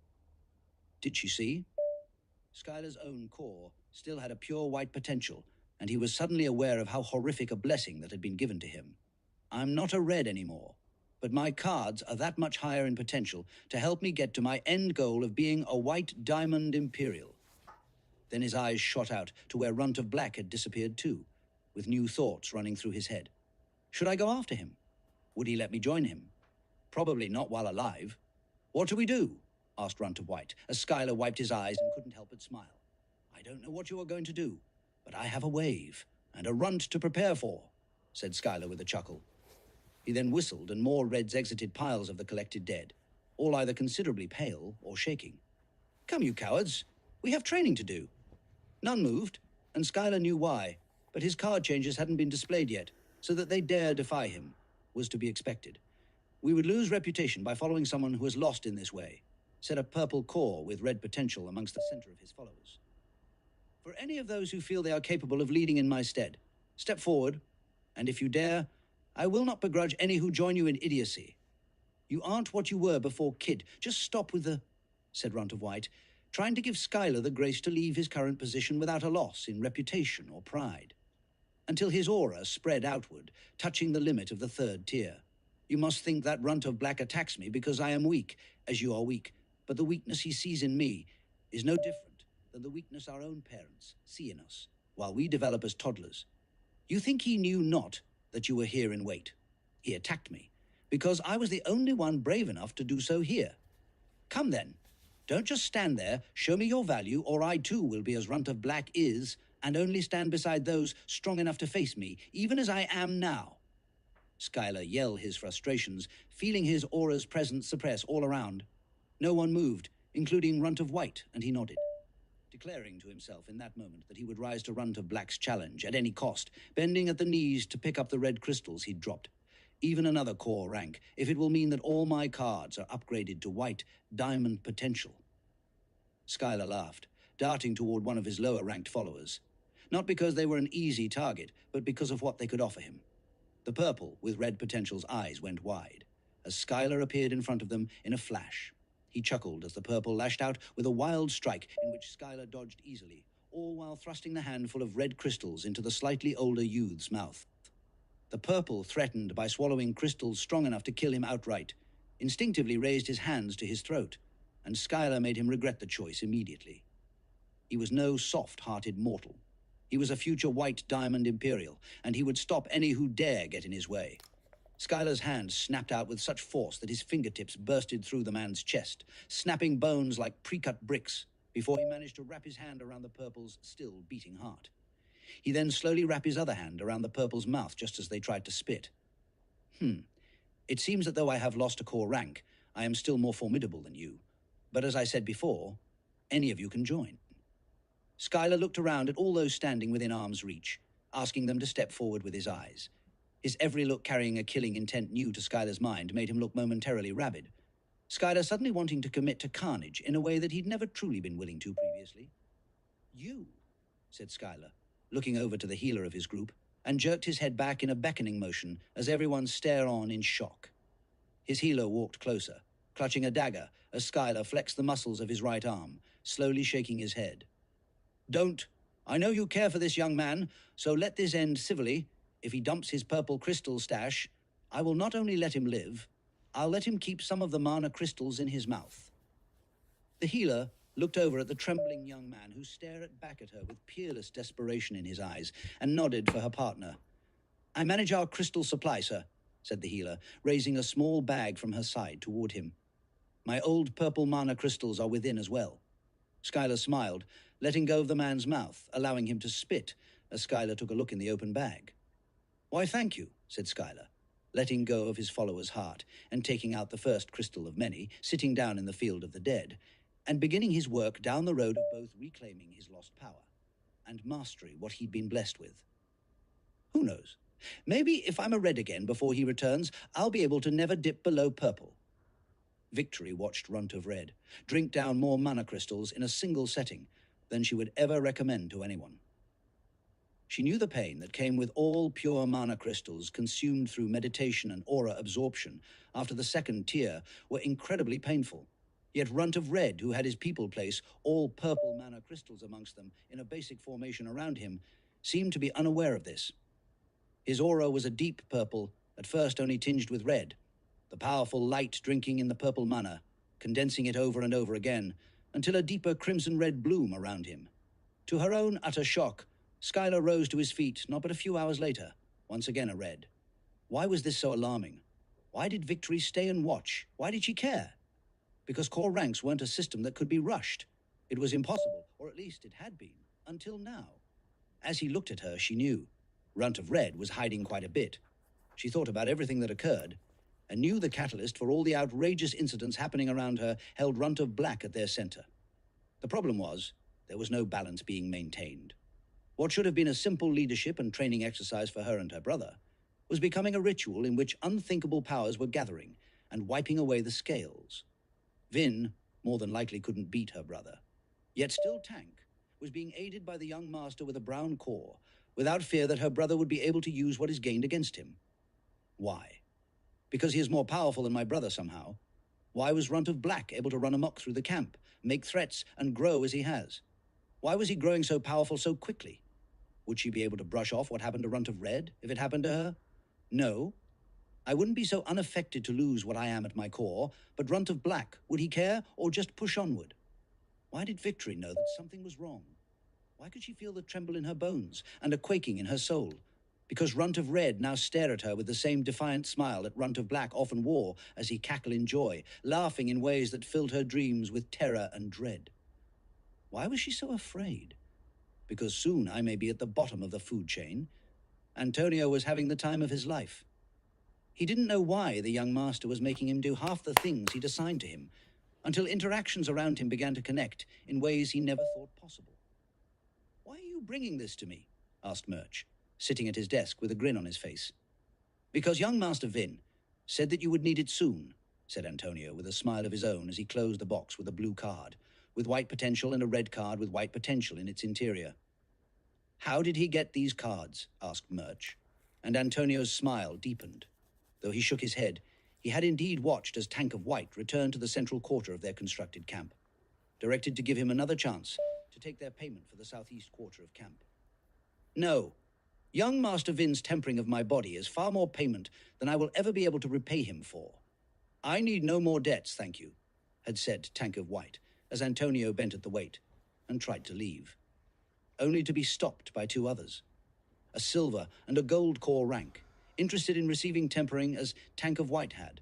D: Did she see? Skylar's own core still had a pure white potential, and he was suddenly aware of how horrific a blessing that had been given to him. I'm not a red anymore, but my cards are that much higher in potential to help me get to my end goal of being a white diamond imperial. Then his eyes shot out to where Runt of Black had disappeared too, with new thoughts running through his head. Should I go after him? Would he let me join him? Probably not while alive. What do we do? Asked Runt of White, as Skylar wiped his eyes and couldn't help but smile. I don't know what you are going to do, but I have a wave and a runt to prepare for, said Skylar with a chuckle. He then whistled, and more reds exited piles of the collected dead, all either considerably pale or shaking. Come, you cowards. We have training to do. None moved, and Skylar knew why, but his card changes hadn't been displayed yet, so that they dare defy him was to be expected. We would lose reputation by following someone who has lost in this way, said a purple core with red potential amongst the center of his followers. For any of those who feel they are capable of leading in my stead, step forward, and if you dare, I will not begrudge any who join you in idiocy. You aren't what you were before, kid. Just stop with the, said Runt of White, trying to give Skylar the grace to leave his current position without a loss in reputation or pride, until his aura spread outward, touching the limit of the third tier. You must think that Runt of Black attacks me because I am weak, as you are weak, but the weakness he sees in me is no different than the weakness our own parents see in us, while we develop as toddlers. You think he knew not that you were here in wait. He attacked me, because I was the only one brave enough to do so here. Come then, don't just stand there, show me your value, or I too will be as Runt of Black is, and only stand beside those strong enough to face me, even as I am now. Skylar yelled his frustrations, feeling his aura's presence suppress all around. No one moved, including Runt of White, and he nodded, declaring to himself in that moment that he would rise to Runt of Black's challenge at any cost, bending at the knees to pick up the red crystals he'd dropped. Even another core rank, if it will mean that all my cards are upgraded to white diamond potential. Skylar laughed, darting toward one of his lower-ranked followers. Not because they were an easy target, but because of what they could offer him. The purple with red potential's eyes went wide, as Skylar appeared in front of them in a flash. He chuckled as the purple lashed out with a wild strike in which Skylar dodged easily, all while thrusting the handful of red crystals into the slightly older youth's mouth. The purple, threatened by swallowing crystals strong enough to kill him outright, instinctively raised his hands to his throat, and Skylar made him regret the choice immediately. He was no soft-hearted mortal. He was a future white diamond imperial, and he would stop any who dare get in his way. Skylar's hand snapped out with such force that his fingertips bursted through the man's chest, snapping bones like pre-cut bricks, before he managed to wrap his hand around the purple's still beating heart. He then slowly wrapped his other hand around the purple's mouth just as they tried to spit. It seems that though I have lost a core rank, I am still more formidable than you. But as I said before, any of you can join. Skylar looked around at all those standing within arm's reach, asking them to step forward with his eyes. His every look carrying a killing intent new to Skylar's mind made him look momentarily rabid. Skylar suddenly wanting to commit to carnage in a way that he'd never truly been willing to previously. You, said Skylar, looking over to the healer of his group, and jerked his head back in a beckoning motion as everyone stared on in shock. His healer walked closer, clutching a dagger as Skylar flexed the muscles of his right arm, slowly shaking his head. Don't. I know you care for this young man, so let this end civilly. If he dumps his purple crystal stash, I will not only let him live, I'll let him keep some of the mana crystals in his mouth. The healer looked over at the trembling young man who stared back at her with peerless desperation in his eyes and nodded for her partner. I manage our crystal supply, sir, said the healer, raising a small bag from her side toward him. My old purple mana crystals are within as well. Skylar smiled, letting go of the man's mouth, allowing him to spit as Skylar took a look in the open bag. Why, thank you, said Schuyler, letting go of his follower's heart and taking out the first crystal of many, sitting down in the field of the dead, and beginning his work down the road of both reclaiming his lost power and mastering what he'd been blessed with. Who knows? Maybe if I'm a red again before he returns, I'll be able to never dip below purple. Victory watched Runt of Red drink down more mana crystals in a single setting than she would ever recommend to anyone. She knew the pain that came with all pure mana crystals consumed through meditation and aura absorption after the second tier were incredibly painful. Yet Runt of Red, who had his people place all purple mana crystals amongst them in a basic formation around him, seemed to be unaware of this. His aura was a deep purple, at first only tinged with red, the powerful light drinking in the purple mana, condensing it over and over again, until a deeper crimson-red bloom around him. To her own utter shock, Schuyler rose to his feet not but a few hours later, once again a red. Why was this so alarming? Why did Victory stay and watch? Why did she care? Because core ranks weren't a system that could be rushed. It was impossible, or at least it had been, until now. As he looked at her, she knew. Runt of Red was hiding quite a bit. She thought about everything that occurred, and knew the catalyst for all the outrageous incidents happening around her held Runt of Black at their center. The problem was, there was no balance being maintained. What should have been a simple leadership and training exercise for her and her brother was becoming a ritual in which unthinkable powers were gathering and wiping away the scales. Vin more than likely couldn't beat her brother, yet still Tank was being aided by the young master with a brown core, without fear that her brother would be able to use what is gained against him. Why? Because he is more powerful than my brother somehow. Why was Runt of Black able to run amok through the camp, make threats, and grow as he has? Why was he growing so powerful so quickly? Would she be able to brush off what happened to Runt of Red if it happened to her? No. I wouldn't be so unaffected to lose what I am at my core, but Runt of Black, would he care or just push onward? Why did Victory know that something was wrong? Why could she feel the tremble in her bones and a quaking in her soul? Because Runt of Red now stared at her with the same defiant smile that Runt of Black often wore as he cackled in joy, laughing in ways that filled her dreams with terror and dread. Why was she so afraid? Because soon I may be at the bottom of the food chain. Antonio was having the time of his life. He didn't know why the young master was making him do half the things he'd assigned to him, until interactions around him began to connect in ways he never thought possible. "Why are you bringing this to me?" asked Murch, sitting at his desk with a grin on his face. "Because young Master Vin said that you would need it soon," said Antonio with a smile of his own as he closed the box with a blue card, with white potential and a red card with white potential in its interior. "How did he get these cards?" asked Murch, and Antonio's smile deepened. Though he shook his head, he had indeed watched as Tank of White returned to the central quarter of their constructed camp, directed to give him another chance to take their payment for the southeast quarter of camp. "No. Young Master Vin's tempering of my body is far more payment than I will ever be able to repay him for. I need no more debts, thank you," had said Tank of White, as Antonio bent at the weight and tried to leave, only to be stopped by two others, a silver and a gold core rank, interested in receiving tempering as Tank of White had,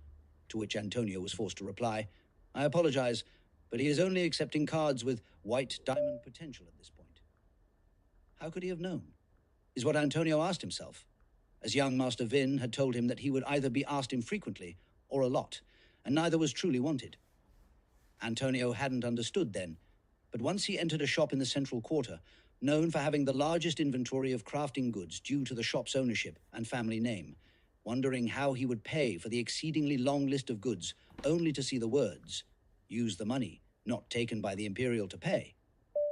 D: to which Antonio was forced to reply, "I apologize, but he is only accepting cards with white diamond potential at this point." How could he have known? Is what Antonio asked himself, as young Master Vin had told him that he would either be asked infrequently or a lot, and neither was truly wanted. Antonio hadn't understood then, but once he entered a shop in the central quarter, known for having the largest inventory of crafting goods due to the shop's ownership and family name, wondering how he would pay for the exceedingly long list of goods, only to see the words, "Use the money not taken by the Imperial to pay,"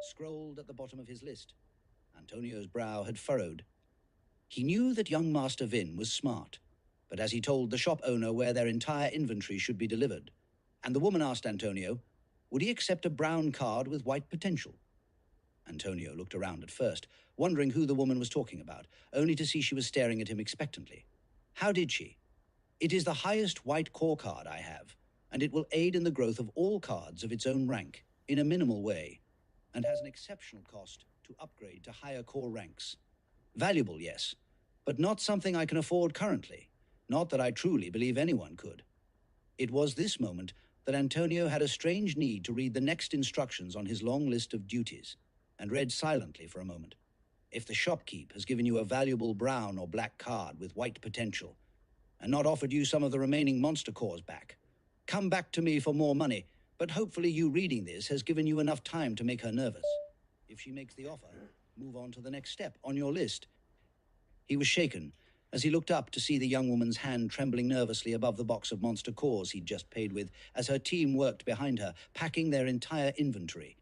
D: scrolled at the bottom of his list. Antonio's brow had furrowed. He knew that young Master Vin was smart, but as he told the shop owner where their entire inventory should be delivered, and the woman asked Antonio, would he accept a brown card with white potential? Antonio looked around at first, wondering who the woman was talking about, only to see she was staring at him expectantly. How did she? "It is the highest white core card I have, and it will aid in the growth of all cards of its own rank, in a minimal way, and has an exceptional cost to upgrade to higher core ranks. Valuable, yes, but not something I can afford currently, not that I truly believe anyone could." It was this moment that Antonio had a strange need to read the next instructions on his long list of duties, and read silently for a moment. If the shopkeep has given you a valuable brown or black card with white potential, and not offered you some of the remaining monster cores back, come back to me for more money, but hopefully you reading this has given you enough time to make her nervous. If she makes the offer, move on to the next step on your list. He was shaken as he looked up to see the young woman's hand trembling nervously above the box of monster cores he'd just paid with as her team worked behind her, packing their entire inventory.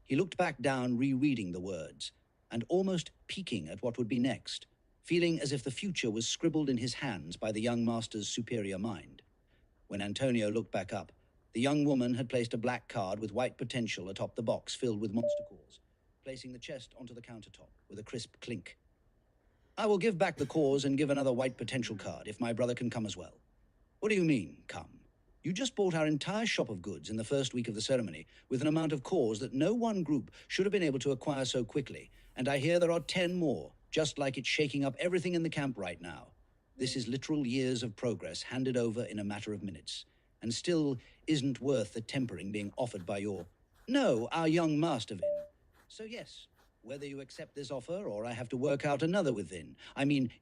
D: He looked back down, rereading the words, and almost peeking at what would be next, feeling as if the future was scribbled in his hands by the young master's superior mind. When Antonio looked back up, the young woman had placed a black card with white potential atop the box filled with monster cores, placing the chest onto the countertop with a crisp clink. I will give back the cores and give another white potential card if my brother can come as well. What do you mean, come? You just bought our entire shop of goods in the first week of the ceremony with an amount of cores that no one group should have been able to acquire so quickly, and I hear there are 10 more, just like it's shaking up everything in the camp right now. This is literal years of progress handed over in a matter of minutes, and still isn't worth the tempering being offered by our young master Vin. So yes, whether you accept this offer or I have to work out another with Vin,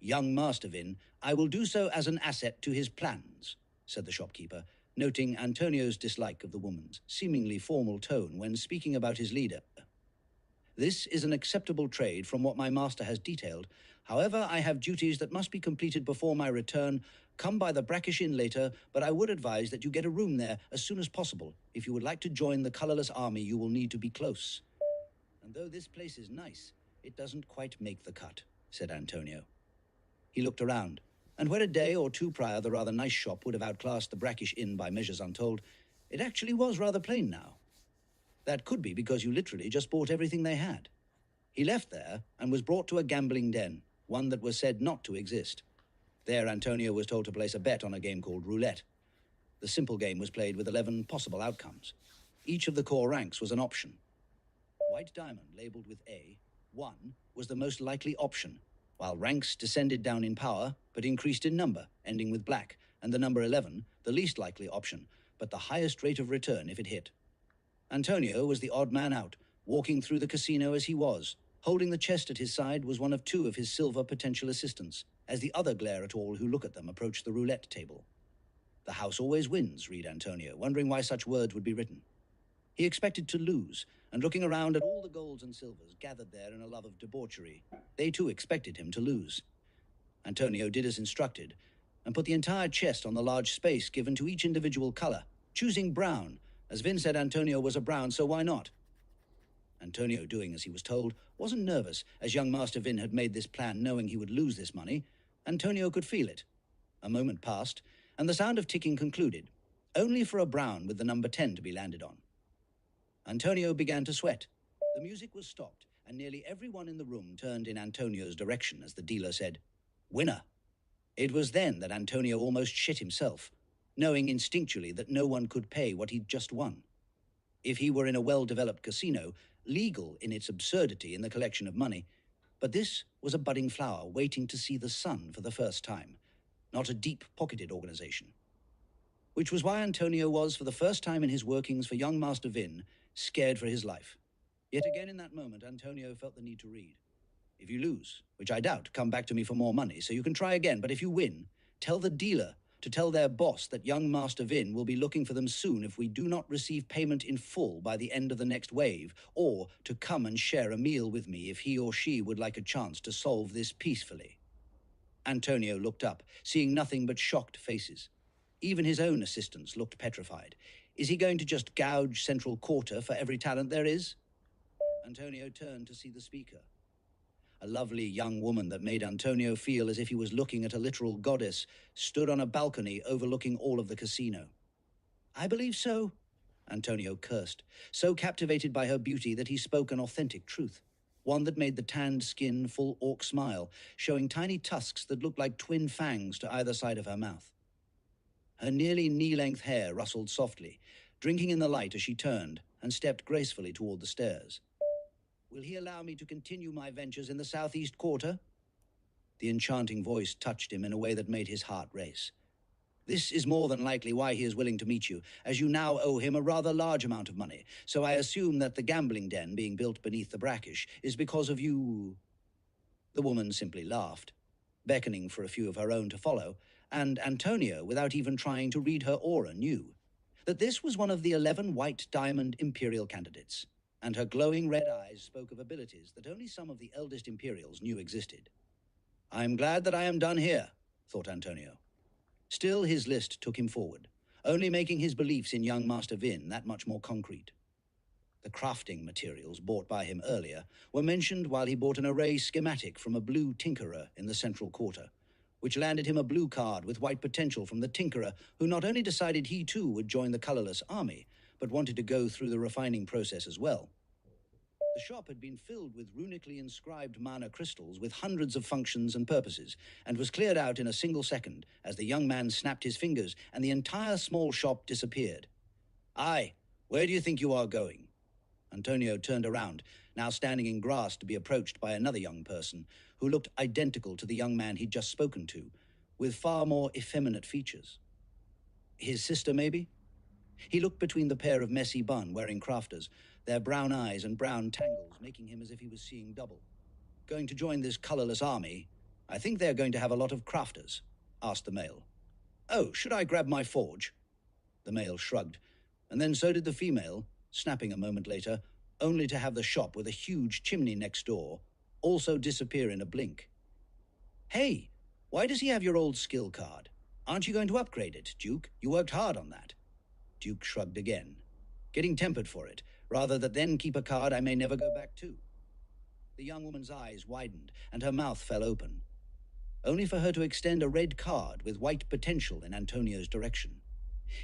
D: young master Vin, I will do so as an asset to his plans, said the shopkeeper, noting Antonio's dislike of the woman's seemingly formal tone when speaking about his leader. This is an acceptable trade from what my master has detailed. However, I have duties that must be completed before my return. Come by the Brackish Inn later, but I would advise that you get a room there as soon as possible. If you would like to join the Colorless Army, you will need to be close. And though this place is nice, it doesn't quite make the cut, said Antonio. He looked around, and where a day or two prior the rather nice shop would have outclassed the Brackish Inn by measures untold, it actually was rather plain now. That could be because you literally just bought everything they had. He left there and was brought to a gambling den, one that was said not to exist. There, Antonio was told to place a bet on a game called roulette. The simple game was played with 11 possible outcomes. Each of the core ranks was an option. White diamond, labeled with A, 1, was the most likely option, while ranks descended down in power, but increased in number, ending with black, and the number 11, the least likely option, but the highest rate of return if it hit. Antonio was the odd man out, walking through the casino as he was. Holding the chest at his side was one of 2 of his silver potential assistants, as the other glare at all who look at them approach the roulette table. The house always wins, read Antonio, wondering why such words would be written. He expected to lose, and looking around at all the golds and silvers gathered there in a love of debauchery, they too expected him to lose. Antonio did as instructed, and put the entire chest on the large space given to each individual color, choosing brown. As Vin said Antonio was a brown, so why not? Antonio, doing as he was told, wasn't nervous, as young Master Vin had made this plan knowing he would lose this money. Antonio could feel it. A moment passed, and the sound of ticking concluded, only for a brown with the number 10 to be landed on. Antonio began to sweat. The music was stopped, and nearly everyone in the room turned in Antonio's direction as the dealer said, "Winner." It was then that Antonio almost shit himself, knowing instinctually that no one could pay what he'd just won. If he were in a well-developed casino, legal in its absurdity in the collection of money, but this was a budding flower waiting to see the sun for the first time, not a deep-pocketed organization. Which was why Antonio was, for the first time in his workings for young Master Vin, scared for his life. Yet again in that moment, Antonio felt the need to read. If you lose, which I doubt, come back to me for more money, so you can try again, but if you win, tell the dealer to tell their boss that young Master Vin will be looking for them soon if we do not receive payment in full by the end of the next wave, or to come and share a meal with me if he or she would like a chance to solve this peacefully. Antonio looked up, seeing nothing but shocked faces. Even his own assistants looked petrified. Is he going to just gouge Central Quarter for every talent there is? Antonio turned to see the speaker. A lovely young woman that made Antonio feel as if he was looking at a literal goddess stood on a balcony overlooking all of the casino. I believe so, Antonio cursed, so captivated by her beauty that he spoke an authentic truth, one that made the tanned skin full orc smile, showing tiny tusks that looked like twin fangs to either side of her mouth. Her nearly knee-length hair rustled softly, drinking in the light as she turned and stepped gracefully toward the stairs. Will he allow me to continue my ventures in the southeast quarter? The enchanting voice touched him in a way that made his heart race. This is more than likely why he is willing to meet you, as you now owe him a rather large amount of money, so I assume that the gambling den being built beneath the Brackish is because of you. The woman simply laughed, beckoning for a few of her own to follow, and Antonio, without even trying to read her aura, knew that this was one of the 11 white diamond Imperial candidates, and her glowing red eyes spoke of abilities that only some of the eldest Imperials knew existed. "I'm glad that I am done here," thought Antonio. Still, his list took him forward, only making his beliefs in young Master Vin that much more concrete. The crafting materials bought by him earlier were mentioned while he bought an array schematic from a blue tinkerer in the central quarter, which landed him a blue card with white potential from the tinkerer, who not only decided he too would join the Colorless Army, but wanted to go through the refining process as well. The shop had been filled with runically inscribed mana crystals with hundreds of functions and purposes, and was cleared out in a single second as the young man snapped his fingers and the entire small shop disappeared. "Aye, where do you think you are going?" Antonio turned around, now standing in grass to be approached by another young person who looked identical to the young man he'd just spoken to, with far more effeminate features. His sister, maybe? He looked between the pair of messy bun wearing crafters, their brown eyes and brown tangles making him as if he was seeing double. "Going to join this Colorless Army? I think they're going to have a lot of crafters," asked the male. "Oh, should I grab my forge?" The male shrugged, and then so did the female, snapping a moment later, only to have the shop with a huge chimney next door also disappear in a blink. "Hey, why does he have your old skill card? Aren't you going to upgrade it, Duke? You worked hard on that." Duke shrugged again. "Getting tempered for it, rather than then keep a card I may never go back to." The young woman's eyes widened, and her mouth fell open, only for her to extend a red card with white potential in Antonio's direction.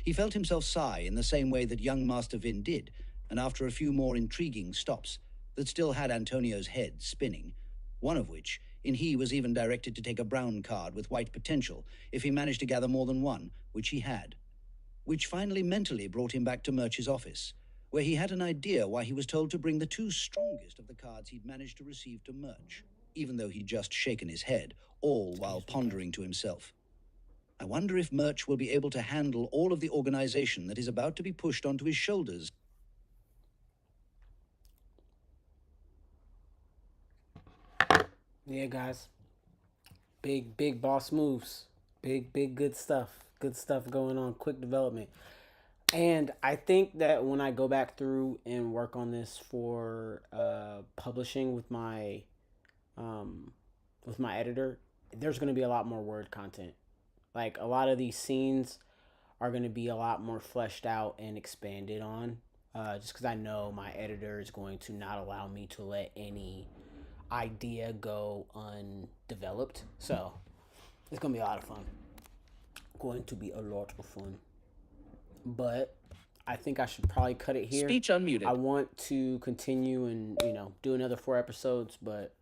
D: He felt himself sigh in the same way that young Master Vin did, and after a few more intriguing stops that still had Antonio's head spinning, one of which in he was even directed to take a brown card with white potential if he managed to gather more than one, which he had, which finally mentally brought him back to Murch's office, where he had an idea why he was told to bring the 2 strongest of the cards he'd managed to receive to Murch, even though he'd just shaken his head, all while pondering to himself. "I wonder if Murch will be able to handle all of the organization that is about to be pushed onto his shoulders."
B: Yeah, guys. Big boss moves. Big good stuff. Good stuff going on. Quick development. And I think that when I go back through and work on this for publishing with my editor, there's going to be a lot more word content. Like, a lot of these scenes are going to be a lot more fleshed out and expanded on, just because I know my editor is going to not allow me to let any idea go undeveloped. So it's going to be a lot of fun. Going to be a lot of fun. But I think I should probably cut it here.
A: Speech unmuted.
B: I want to continue and, do another 4 episodes, but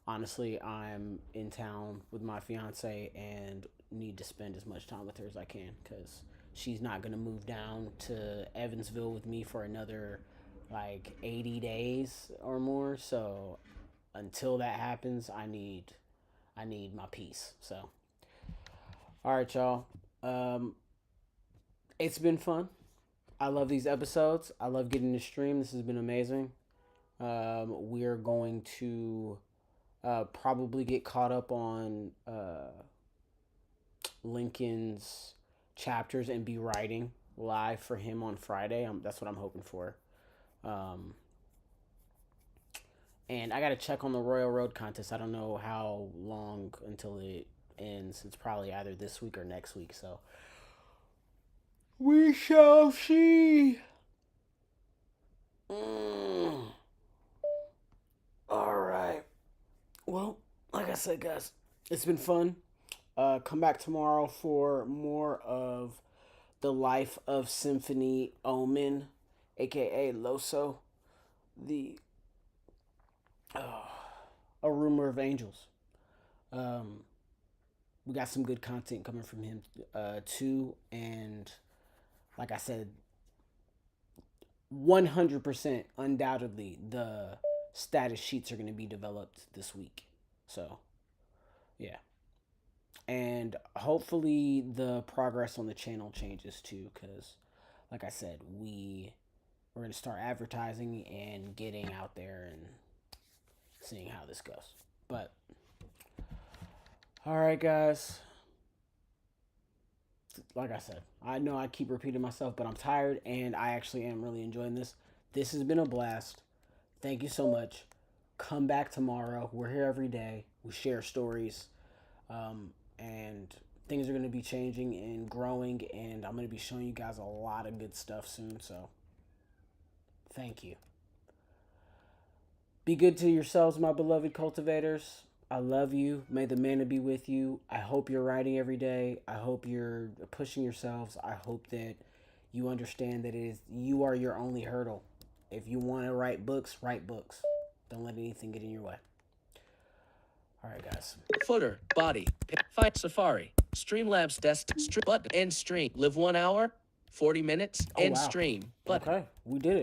B: honestly, I'm in town with my fiance and need to spend as much time with her as I can, because she's not going to move down to Evansville with me for another 80 days or more. So until that happens, I need my peace. So all right, y'all. It's been fun. I love these episodes. I love getting to stream. This has been amazing. We're going to probably get caught up on Lincoln's chapters and be writing live for him on Friday. That's what I'm hoping for. And I got to check on the RoyalRoad contest. I don't know how long until it ends. It's probably either this week or next week. So we shall see. All right. Well, like I said, guys, it's been fun. Come back tomorrow for more of the life of Symphony Omen, aka Loso, a rumor of angels. We got some good content coming from him too, and like I said, 100% undoubtedly the status sheets are going to be developed this week. So yeah, and hopefully the progress on the channel changes too, because like I said, we're going to start advertising and getting out there and seeing how this goes. But All right, guys. Like I said, I know I keep repeating myself, but I'm tired and I actually am really enjoying this. This has been a blast. Thank you so much. Come back tomorrow. We're here every day. We share stories. And things are going to be changing and growing, and I'm going to be showing you guys a lot of good stuff soon. So thank you. Be good to yourselves, my beloved cultivators. I love you. May the mana be with you. I hope you're writing every day. I hope you're pushing yourselves. I hope that you understand that you are your only hurdle. If you want to write books, write books. Don't let anything get in your way. All right, guys.
A: Footer, body, fight Safari, Streamlabs desktop, button, end stream. Live 1 hour, 40 minutes, end
B: wow.
A: stream. Button.
B: Okay, we did it.